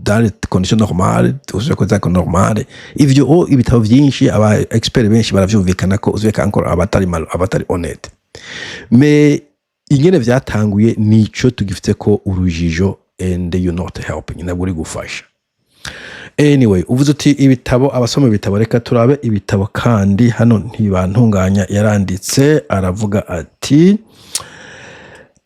dans les conditions normales uzwe ko normale. Ivyo ibitabo vyinshi aba expert benshi baravyumvikana ko uzwe kankora abatari honnête. Mais ingene vyatanguye nico tugifite ko urujijo and you not helping na buri gufasha. Anyway, uvuze uti ibitabo abasoma ibitabo reka turabe ibitabo kandi hano ntibantunganya yaranditse aravuga ati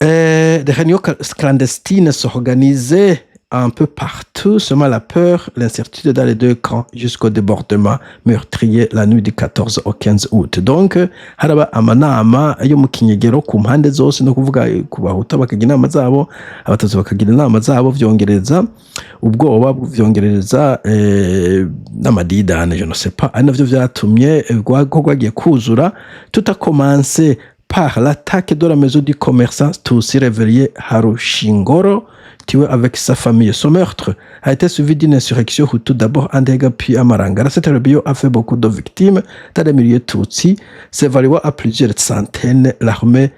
des réunions clandestines s'organisaient un peu partout, seulement la peur, l'incertitude dans les deux camps jusqu'au débordement meurtrier la nuit du 14 au 15 août. Donc haraba amanama yo mu kinyegero ku mpande zose no kuvuga ku bahuta bakagira inama zabo abatazo bakagira inama zabo vyongereza ubwoba vyongereza n'amadidane je ne sais pas ari navyo vyatumye gwagiye kuzura tout a commencé par l'attaque de la maison du commerçant Tutsi réveillé Harushingoro tué avec sa famille. Son meurtre a été suivi d'une insurrection Hutu d'abord à Ntega puis à Marangara. Cette rébellion a fait beaucoup de victimes dans les milieux Tutsi, s'évaluant à plusieurs centaines. L'armée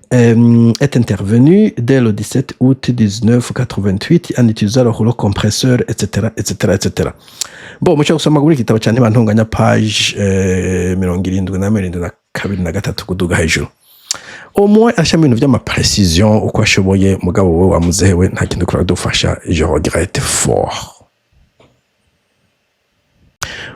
est intervenue dès le 17 août 1988 en utilisant le rouleau compresseur, etc., etc., etc. Bon, mushaka kusoma kuri kitabo cyane bantunganya page 72 kuduga hejuru. Au moins ashami ibintu vy'ama précision uko ashoboye mugabo we wamuzewe nta kintu kuri dufasha. Je regrette fort.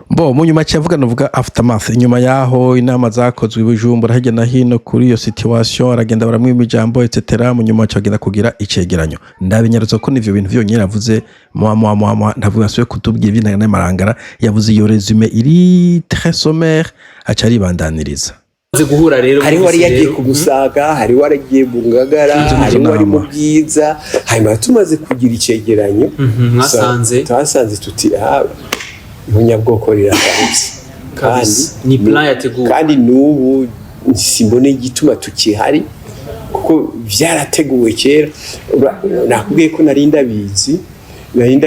Bo mu nyuma cyavuga novuga aftermath nyuma yaho inama zakozwe Bujumbura hirya na hino kuri iyo situation aragenda baramwima ijambo etc. mu nyuma cyagenda kugira icegeranyo ndabinyarutse ko nivyo bintu vyonyine avuze mwa ndavuga asuye kutubwira ibintu na Marangara yavuze iyo resume iri très sommaire acari bandaniriza guhura rero hari wari yagiye kugusaga hari waragiye bungagara hari wari mu bwiza hanyuma tumaze kugira icegeranyo twasanze tuti umunyabwoko rirakanze kandi ni plan yateguwe kandi n'ubu simbone igituma tukihari kuko vyarateguwe kera nakubwiye ko narinda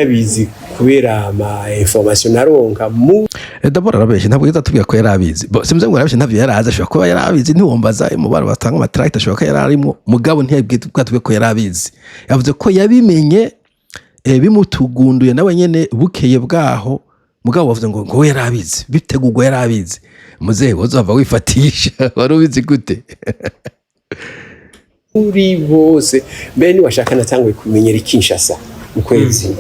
bizi kubera ama information naronka mu Dabora arabeshe ntabwo yatubwira ko yarabizi simze ngo arabeshe ntavyo yarazi ashobora kuba yarabizi ntiwombaza umubaro batanga amatractor ashobora ko yararimo mugabo ntiyabwitubwira ko yarabizi yavuze ko yabimenye bimutugunduye nawe nyene bukeye bwaho mugabo bavuze ngo yarabizi bitegurwa yarabizi muzehe wazava wifatisha wari ubizi gute uri bose bene washaka natangwe kumenyera Kinshasa mu kwezi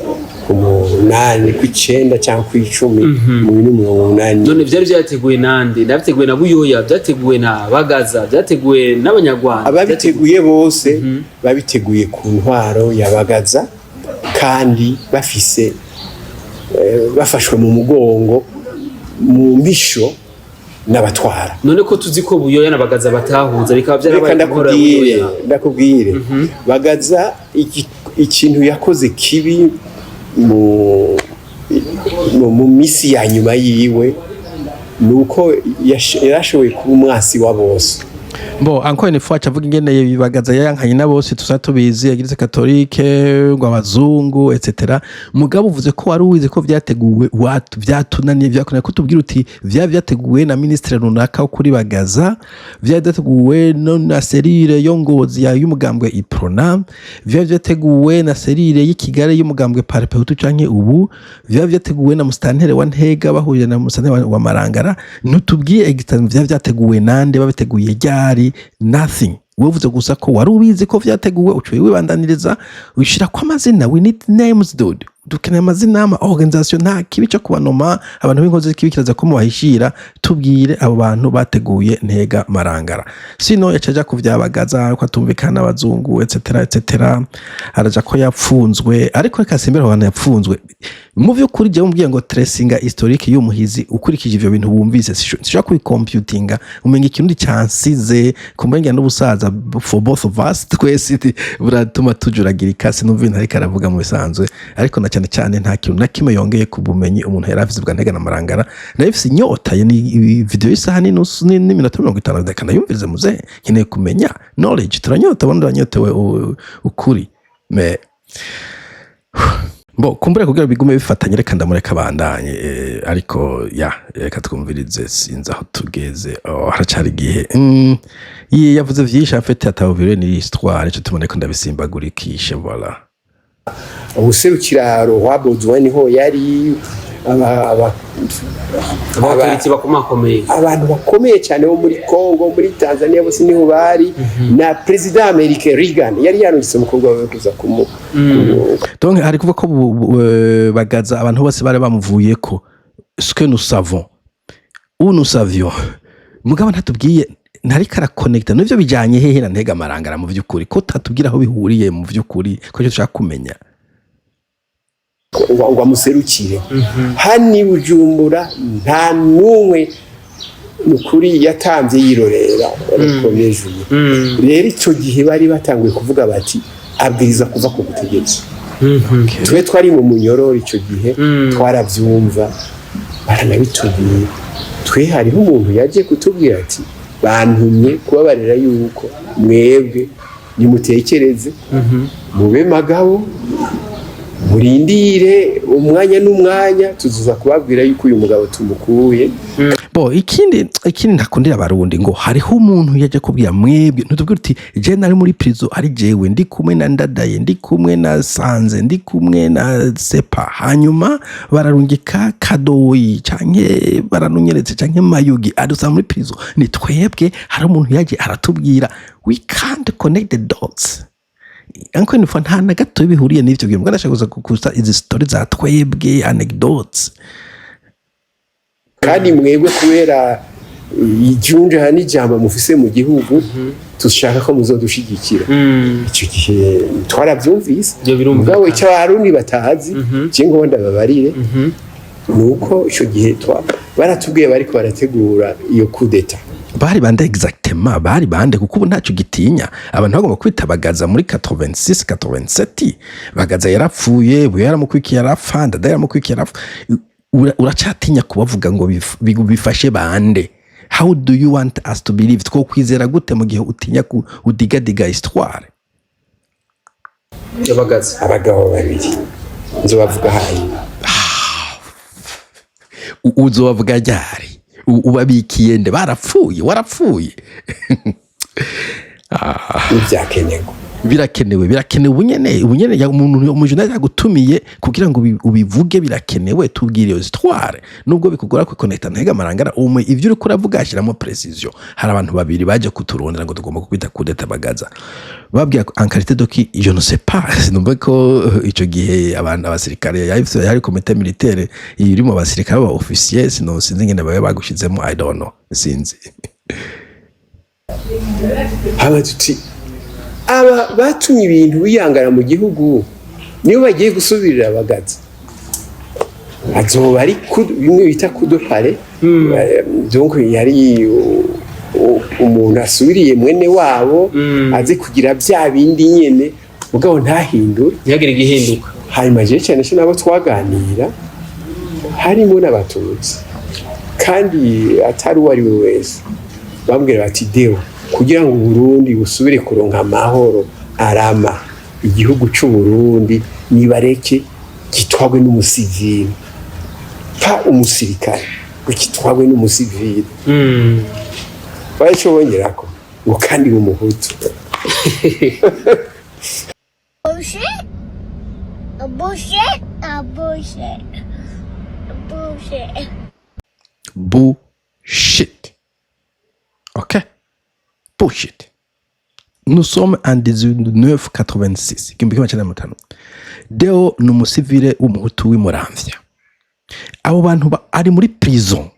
kumunani kw'icenda cyangwa kw'icumi mu 18 none vyari vyateguwe nande naviteguwe na Buyoya vyateguwe na Bagaza vyateguwe n'abanyarwanda ababiteguye bose babiteguye ku ntwaro ya Bagaza kandi bafise bafashwe mu mugongo mu misho n'abatwara none ko tuzi ko Buyoya na Bagaza batahuza bikaba byarabaye ndakubwire Bagaza ikintu yakoze kibi mu misi ya nyuma yiwe nuko yarashoboye kuba umwasi wa bose Bo encore une fois cavuga ingene bibagaza yankanye na bose tubizi yagize katolike ngo abazungu etc. Mugabo uvuze ko wari uwize ko vyateguwe vyatunaniye vyakoneye ko tubwira uti vyateguwe na ministre runaka kuri Bagaza vyateguwe na serire yo Ngozi ya y'umugambwe Iprona vyateguwe na serire y'Ikigare y'umugambwe Parpehutu canke ubu vyateguwe na mustantere wa Ntega bahuje na mustantere wa Marangara nutubwiye extant vyateguwe nande babiteguye ryari nothing wevuze gusa ko wari ubizi ko vyateguwe ucuye wibandaniriza wishira kwa amazina we need names dude dukeneye amazina ama organisation nta kibi cyo kubanoma abantu b'inkozi kibikiraza ko mubahishira tubwire abo bantu bateguye Ntega Marangara sino yacaja kuvyabagaza ko atumvikana abazungu etc araja ko yapfunzwe ariko reka simbere abantu yapfunzwe mu byo kuri je umbwiye ngo tracinga historique y'umuhizi ukurikije ivyo bintu bumvise sishaka kuri computinga umenga ikintu cyansize kumenya n'ubusaza for both of us twese buratuma tujuragirika sinumva intari karavuga mu bisanzwe ariko na cyane nta kintu nakime yongeye kubumenyi umuntu yaravize bwa Ntega na Marangara nayifise inyota ni video isaha n'iminota 50 ndakana yumvirize muze nkeneye kumenya knowledge turanyota abantu banyotewe ukuri me Bo kumbure kugira bigume bifatanye reka ndamureka bandanye ariko reka twumvirize sinza aho tugeze haracari gihe yavuze vyinshi afite atawubire ni histoire cyo tubone ko ndabisimbagurikishe voilà ubuserukira Roi Baudouin niho yari abantu bakomeye cyane bo muri Congo muri Tanzania bose niho bari na president America Reagan yari yarungitse umukobwa we kuza kumu donc hari kuvuga ko Bagaza abantu bose bari bamuvuye ko ce que nous savons ou nous savions mugabo ntatubwiye ntari kara connecta n'ivyo bijanye hehe na Ntega Marangara mu vy'ukuri ko tatubwira aho bihuriye mu vy'ukuri ko cyo dushaka kumenya ngo amuserukire hani Bujumbura nta numwe nukuri yatamvye yirorera arakomeje rero ico gihe bari batanguye kuvuga bati abwiriza kuva ku butegetsi twe twari mu munyororo ico gihe twaravyumva baranabitubwiye twe hariho umuntu yaje kutubwira ati bantumye kubabarira yuko mwebwe nimutekereze mube magabo murindire umwanya n'umwanya tuzuza kubabwira yuko uyu mugabo tumukuye bo ikindi ntakundira abarundi ngo hariho umuntu yaje kubwira mwebwe ntutubwira uti je nari muri prison ari jewe ndi kumwe na Ndadaye ndi kumwe na Sanze ndi kumwe na Sepa hanyuma bararungika Kadoyi canke baranunyeretse canke Mayugi adusa muri prison ni twebwe hari umuntu yaje aratubwira we can't connect the dots anko ni nta na gato bihuriye n'ivyo bintu bwarashaka kuza izi story za twebwe anecdotes kandi mwebwe kubera ijunja hani jambo mufise mu gihugu tushaka ko muzodushigikira ico gihe twaravyumvise mugabo icyo abarundi batazi cingo ndababarire nuko ico gihe baratubwiye bariko barategura iyo coup d'etat bari bande exactement bari bande kuko ubu ntacyo gitinya abantu bagomba kwitabagaza muri 86 87 bagaza yarapfuye buye yaramukwikiye yarapfa ndada yaramukwikiye yarapfa uracatinya kubavuga ngo bifashe bande. How do you want us to believe? Two kwizera gute mu gihe utinya udigadiga histoire? Yabagaza abagabo babiri nzobavuga hayi uzobavuga ryari ubabikiye nde barapfuye warapfuye ibyakenego birakenewe ubunyene umuntu umujuna yagutumiye kugira ngo ubivuge birakenewe tubwire histoire nubwo bikugora ku connecta Ntega Marangara umwe ivyo uri kuravuga ashiramo precision. Hari abantu babiri baje kuturondera ngo tugomba kwita kudeta bagaza babwiye en qualité de qui je ne sais pas sinumva ko ico gihe abantu abasirikare yari comité militaire iri mu basirikare ba officier sinzi ngene babe bagushizemo I don't know sinzi abatuti aba batumye ibintu biyangara mu gihugu niyo bagiye gusubirira abagaza azoba ari bimwe bita kudopare donc yari umuntu asubiriye mwene wabo aze kugira bya bindi nyene mugabo ntahindure ntihagire igihinduka. hanyuma je cyane nabo twaganira harimo n'abatutsi kandi atari uwari we wese bambwira bati Deo kugira ngo Burundi busubire kuronka amahoro arama igihugu cy'u Burundi nibareke gitwagwe n'umusivili pa umusirikare gitwagwe n'umusivili bacho bongerako ngo kandi umuhutu bullshit. OK. Bullshit. Nous sommes en 1986. Deo ni umusivile w'umuhutu w'imuramvya. Abo bantu ari muri prison.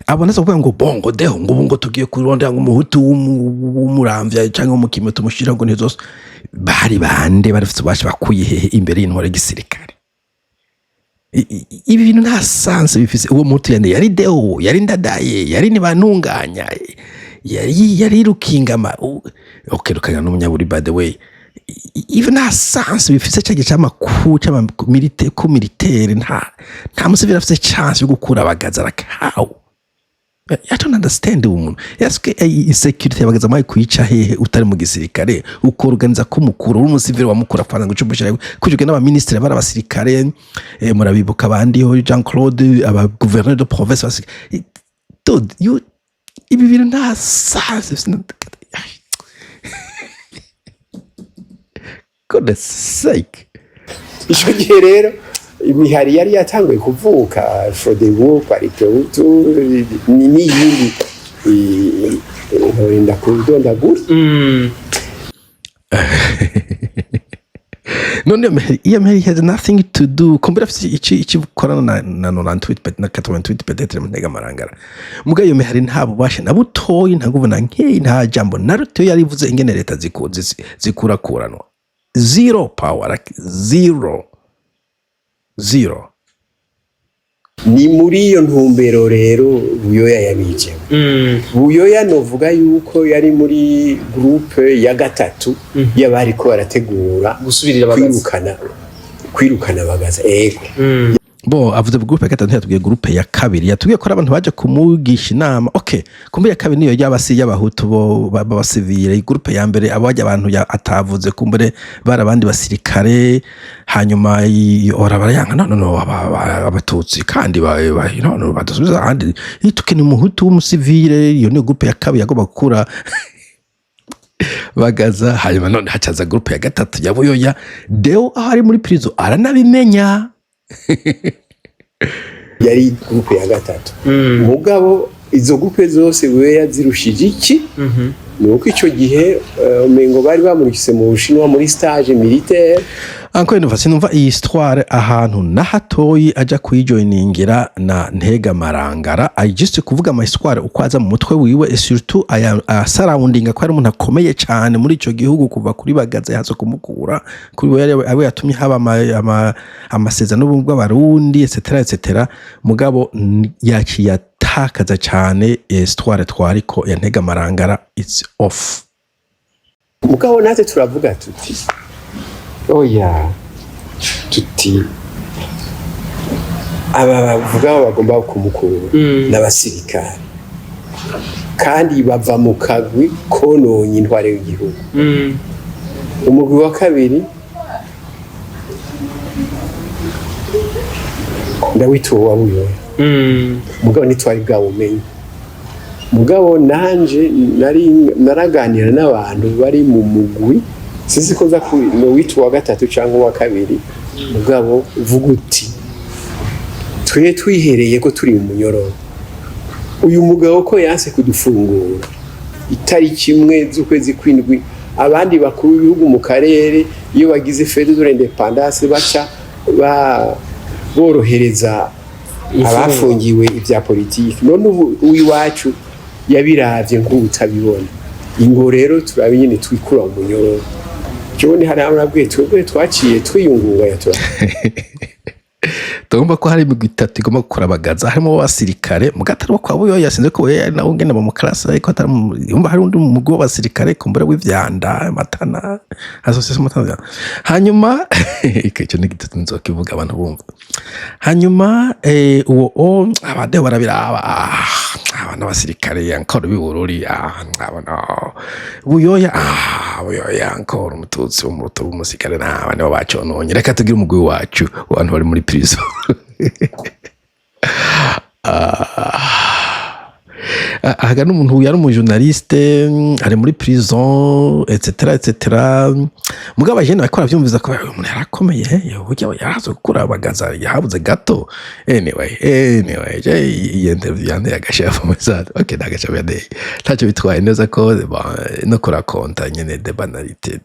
Abo nazo kuvuga ngo bongo Deo ngo tugiye kurondera ngo umuhutu w'umuramvya cyangwa umukime tumushira ngo ntizose bari bande barafite ubasha bakuye hehe imbere y'intware gisirikare. Ibi bintu nta sanse bifise. Uwo muhutu yari Deo yari ndadaye yari nibantunganya yari rukingama okay rukanga n'umunyaburi by the way even nta sanse bifise cyage cy'amakuru cy'amilitaire ku militaire nta musivile afise chance yo gukura abagaza like how I don't understand umuntu yaske security yabagaza mai kwica hehe utari mu gisirikare uko organiza ko mukuru umusivile wa mukuru afana gucumbishira kujuke n'aba ministre bara basirikare murabibuka abandi ho Jean Claude aba gouverneur de province dude you ibi bintu nta sanse goodness sake. Ico gihe rero imihari yari yatanguye kuvuka for the war parike ni yindi nda kudonda gura iyo meheri has nothing to do kumbira iki bukorana na 98 na 88 peut-être Ntega Marangara muga iyo meheri ntabo bashe nabutoyi ntaguvuna nkeye nta jambo naruto yarivuze ingene leta zikurakuranwa zero power like zero ni muri iyo ntumbero rero Buyoya yabije Buyoya novuga yuko yari muri groupe ya gatatu y'abari ko barategura gusubirira kwirukana bagaza ego bo avuze groupe ya gatatu yatubwiye groupe ya kabiri yatubwiye ko abantu baje kumugisha inama okay kumbe ya kabiri niyo yabasi y'abahutu bo babasivile groupe ya mbere abajya abantu atavuze kumbere barabandi basirikare hanyuma orabarayanga no abatutsi kandi no badasubiza handi itukene umuhutu w'umusivile iyo ni groupe ya kabiri yagomba gukura bagaza hanyuma none hacaza groupe ya gatatu ya Buyoya Deo ahari muri prison aranabimenya yari groupe ya gatatu mugabo izo groupe zose Buyoya zirushije iki nuko ico gihe umengo bari bamurikise mu Bushinwa muri stage militaire encore une fois sinumva iyi histoire ahantu nahatoyi aja kuyijoiningira na Ntega Marangara I just kuvuga ama histoire ukwaza mu mutwe wiwe et surtout aya surrounding ko ari umuntu akomeye cyane muri ico gihugu kuva kuri bagaza yazo kumukura kuri we abo yatumye haba amasezerano n'ubwo bw'abarundi etc mugabo yaciye gutakaza cyane Histoire twariko ya Ntega Marangara it's off. Mugabo natwe turavuga tuti oya tuti aba bavuga bagomba kumukura n'abasirikare kandi bava mu kagwi kononye intware y'igihugu. Umugwi wa kabiri ndawituwe wa Buyoya. Mugabo nitwari bwa bumenyi. Mugabo nanje naraganira n'abantu bari mu mugwi sinzi ko za no wituwa gatatu cyangwa wa kabiri. Mugabo uvuga uti twe twihereye ko turi mu munyororo. Uyu mugabo ko yanse kudufungura itariki imwe z'ukwezi kw'indwi abandi bakuru b'ibihugu mu karere iyo bagize fête de l'indépendance baca borohereza abafungiwe ibya politiki. None uyu wacu yabiravye nk'ubutabibona. Ingo rero turabe nyine twikura mu munyororo. Cyone hari amabwe twebwe twaciye twiyungunga yatura. Tugomba ko hari imigwi itatu igomba gukurabagaza harimo abasirikare mugatari kwa Buyoya sinze ko nawe ugenda mu classe ariko atari hari undi mugwi w'abasirikare kumbura w'ivyanda matana association matana. Hanyuma icyo ni gitatu nzokivuga abantu bumva. Hanyuma uwo abade barabiraba abana basirikare yankora bibururi abana Buyoya yankora umututsi w'umuruto w'umusirikare n'abana bacononye reka tugire umugwi wacu abantu bari muri prison. Aga n'umuntu yari umujournaliste ari muri prison etc. Mugabo abajene bakora byumviza ko umuntu yarakomeye burya yarazo gukura abagaza yahabuze gato. Anyway je interview yande yagashafa muzado okay dagashafa yande tacho bitwaye neza ko no kurakonta nyene de banalité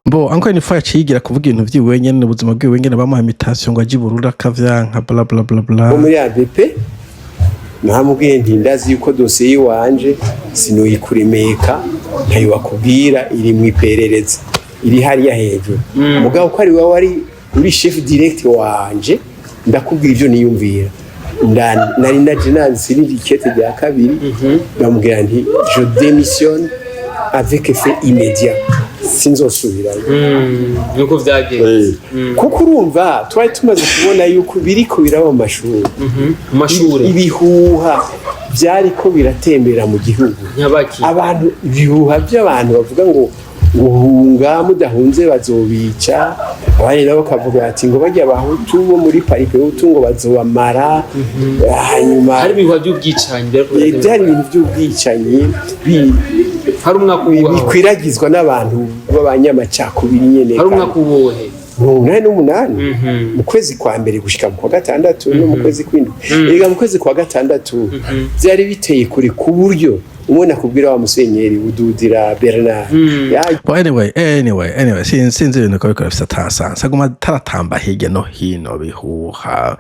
Bo anko ni fire cigira kuvuga ibintu vyiwe nyene n'ubuzima bwiwe nyene bamuha imitation ngo aje burura kavyanka bla bla bla bla. Muri ABP nahamubwiye nti ndazi yuko dossier yiwanje sinoyikuremeka ntayo bakubwira iri mu iperereza iri hariya hejuru. Mugabo ko ari wawe wari uri chef direct wanje ndakubwira ivyo niyumvira. Nari ndaje nazi n'ikete rya kabiri ndamubwira nti je démissionne avec effet immédiat. Sinzosubirayo nuko vyagenze kuko urumva twari tumaze kubona yuko biriko biraba mu mashuri ibihuha byariko biratembera mu gihugu abantu ibihuha by'abantu bavuga ngo guhunga mudahunze bazobica abandi nabo kavuga ati ngo bajya abahutu bo muri parike y'utu ngo bazobamara. Hanyuma hari ibihuha by'ubwicanyi byari ibintu by'ubwicanyi hari umwaka bikwiragizwa n'abantu b'abanyamacakubiri nyene. Hari umwaka ubohe 8 mu kwezi kwa mbere gushika mu kwa gatandatu no mu kwezi kw'indwi. Ega mu kwezi kwa gatandatu byari biteye kuri ku buryo umwana kubwira wa musenyeri ududira Bernard. Anyway sinzi ibintu ko bikora bisatasansa guma taratamba hirya no hino bihuha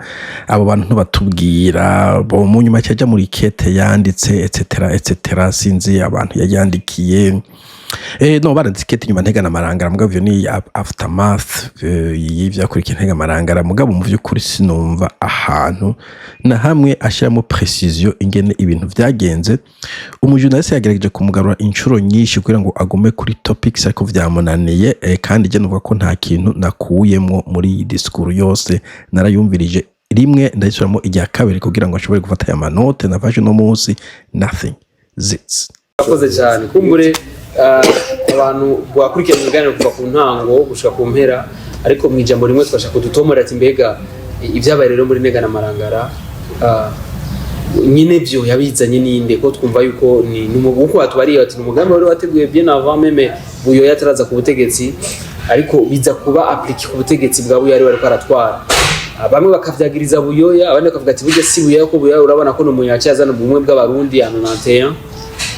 abo bantu ntubatubwira bo mu nyuma cyaja muri kete yanditse etc. sinzi abantu yayandikiye no barandikete nyuma Ntega na Marangara mugabo byo ni aftermath y'ivyakurikira Ntega Marangara mugabo mu vy'ukuri sinumva ahantu na hamwe ashiramo precision ingene ibintu vyagenze. Umujournaliste yagerageje kumugarura inshuro nyinshi kugira ngo agume kuri topics ariko vyamunaniye kandi je nuvuga ko nta kintu nakuyemwo muri discours yose narayumvirije rimwe ndayisubiramo ijya kabiri kugira ngo ashobore gufata ya manote nafashe no munsi nothing zits. Akoze cyane kumbure abantu bakurikirana ibiganiro kuva ku ntango gushika ku mpera ariko mu ijambo rimwe twashaka kudutomora ati mbega ibyabaye rero muri Ntega na Marangara nyine byo yabizanye ninde ko twumva yuko ni umubuko watubariye ati umugambi wari wateguye bien avant meme Buyoya yataraza ku butegetsi ariko biza kuba applique ku butegetsi bwa Buyoya ari ko aratwara. Bamwe bakavyagiriza Buyoya abandi bakavuga ati burya si Buyoya ko Buyoya urabona ko no munyacha yazana ubumwe bw'abarundi ya 91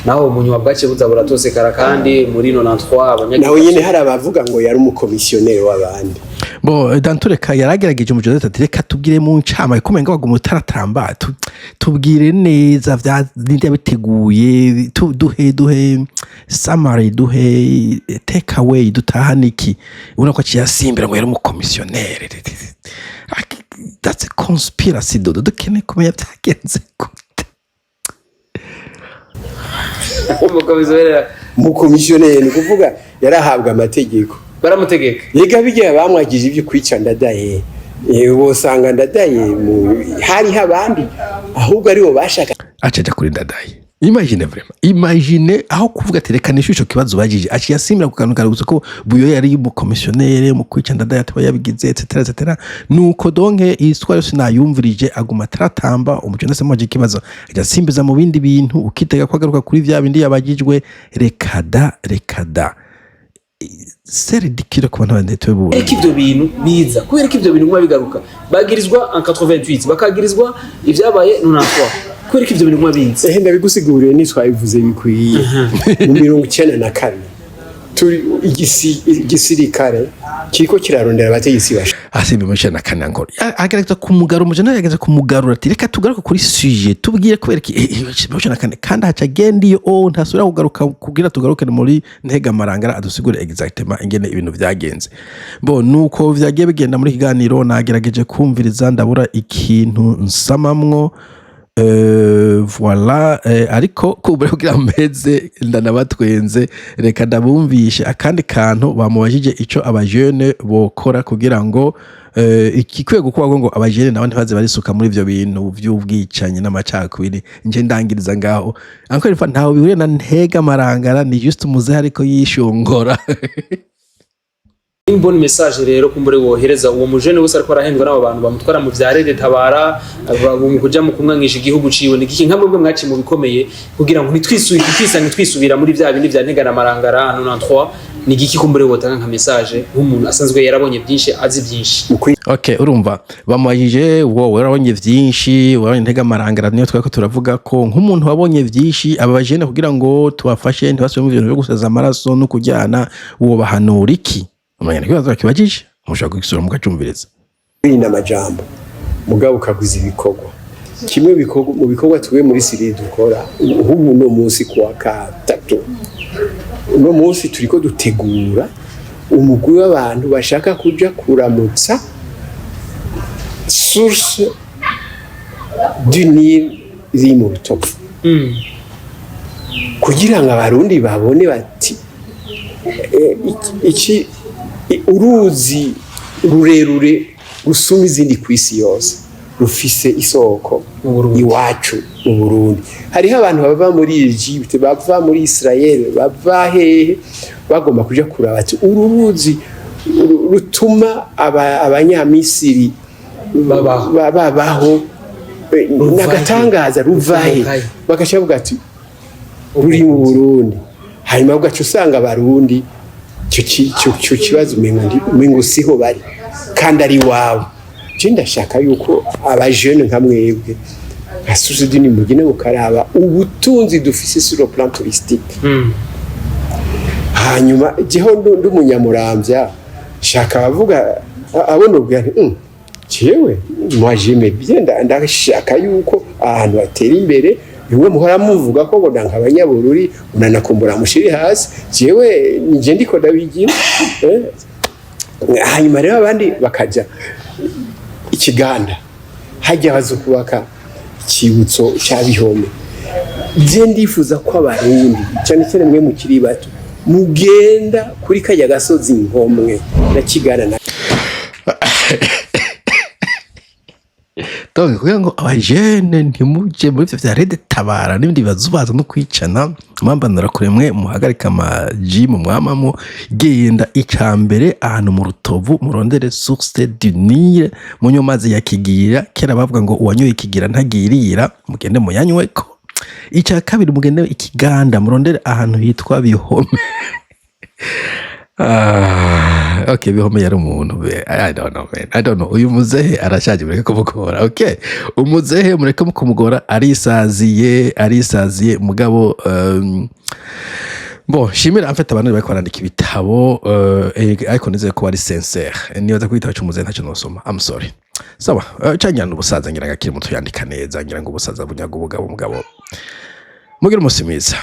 naho umunywa bwace buza buratose kara kandi muri 93 abanyagi naho nyine hari abavuga ngo yari umukomisiyoneri w'abandi. Bo dantureka yaragerageje mu jodeta reka tubwire mu ncama kumenga baguma utaratamba tubwire neza vyazindi biteguye duhe summary duhe take away dutahaniki ubona ko cyasimbira ngo yari umukomisiyoneri that's a conspiracy dodo dukeneye kumenya byagenze gute umukomisiyoneri ni kuvuga yarahabwa amategeko baramutegeka yega bijya bamwagije ibyo kwica Ndadaye bosanga Ndadaye hari abandi ahubwo aribo bashaka acaja kuri Ndadaye. Imagine aho kuvuga ati reka nisho kibazo bagije aciye asimira kukanukara gusa ko buyo yari mu komisionere mu kwica Ndadaye ataba yabigize etc. Nuko donke Histoire yose nayumvirije aguma taratamba umuco nase moje kibazo ajasimbiza mu bindi bintu ukitega kwagaruka kuri vya bindi yabagijwe rekada seridikira ku bantu bandetwe bu eki ibyo bintu biza kubera ko ibyo bintu ngwa bigaruka bagirizwa en 88 bakagirizwa ivyabaye nunatwa kubera ko ibyo bintu ngwa biza ndabigusiguriye nitwabivuze bikwiye mu 1994 turi igisirikare kiko kirarondera abategesi basha asimbe mu 1994 ngo agerageza kumugara umujana yageze kumugarura ati reka tugaruka kuri sujet tubwire kubera ki 1994 kandi haca gendi ntasubira kugaruka kugira tugaruke muri Ntega Marangara adusigure exactement ingene ibintu vyagenze bo nuko vyagiye bigenda muri kiganiro nagerageje kumviriza ndabura ikintu nsamamwo voilà ariko kubura kugira mbeze ndanabatwenze reka ndabumvishe akandi kantu bamubajije ico abajene bokora kugira ngo ikikwiye gukora ngo abajene nabo ntibaze barisuka muri ivyo bintu vy'ubwicanye n'amacakubiri nje ndangiriza ngaho anko rifa ntaho bihuriye na Ntega Marangara ni just umuze ariko yishongora Imboni message rero kumbure wohereza uwo mujene wese ariko arahendwa n'abo bantu bamutwara mu vyarede tabara mu kuja mu kumwangisha igihugu ciwe niki nkamwe bwo mwaci mu bikomeye kugira ngo nitwisubira muri vya bindi vya Ntega Marangara 93 nigiki kumbure wotanga nka message nk'umuntu asanzwe yarabonye byinshi azi byinshi. Okay urumva bamwajije wowe yarabonye byinshi warabonye Ntega Marangara niyo twako turavuga ko nk'umuntu wabonye byinshi abajene kugira ngo tubafashe ntibasubire mu bintu byo gusaza amaraso no kujyana uwo bahanura iki umanya kibazo kibajije mushaka kugisura mukacumvireza bina majambo mugabo kaguza ibikorwa kimwe mu bikorwa tuwe muri siri dukora ubu no munsi kwa gatatu no munsi turiko dutegura umugwi w'abantu bashaka kuja kuramutsa source du Nil iri mu Rutovu kugira ngo abarundi babone bati iki uruzi rurerure rusuma izindi kwisi yose rufise isoko iwacu mu Burundi hariho abantu bava muri Egypte bava muri Israel bava hehe bagomba kuja kuraba ati uruzi rutuma abanyamisiri babaho nagatangaza ruvahe bakacavuga ati ruri mu Burundi hanyuma ugaca usanga abarundi cyo kibazo mengo siho bari kandi ari wawe je ndashaka yuko abajene nka mwebwe asuze ni mugine bukaraba ubutunzi dufise sur le plan touristique hanyuma jeho ndumunyamurambya shaka bavuga abone ubwa jewe moi j'aime bien ndashaka yuko ahantu atera imbere bimwe muhora muvuga ko ngo ndanka abanyabururi unanakumbura mushiri hasi jewe nje ndiko ndabigira hanyuma rero abandi bakaja ikiganda hajya bazukubaka ikibutso cya Bihome je ndifuza ko abarundi cyane cyane mwe mukiri bato mugenda kuri kajya gasozi Nkomwe na Kigana na donc kugira ngo abajene ntimuje muri vya rede tabara n'ibindi bazubaza no kwicana mwambanura kuremwe muhagarika amaji mu mwamamo genda icambere ahantu mu Rutovu murondere source du Nil mu nyomazi ya Kigira kera bavuga ngo uwanyoye Kigira ntagirira mugende muyanyweko ica kabiri mugende ikiganda murondere ahantu hitwa Bihome okay Bihome yari umuntu I don't know man I don't know uyu muzehe arashaje mureke kumugora okay umuzehe mureke kumugora arisaziye mugabo bon shimira amfata abantu bari kwandika ibitabo ariko nizeye ko ari sincere niyo za kwitaba cyumuzehe ntacyo nosoma I'm sorry sawa cyanyana ubusaza ngira ngakiri muto yandika neza ngira ngo ubusaza bunyaga ubugabo mugabo mugira umusimiza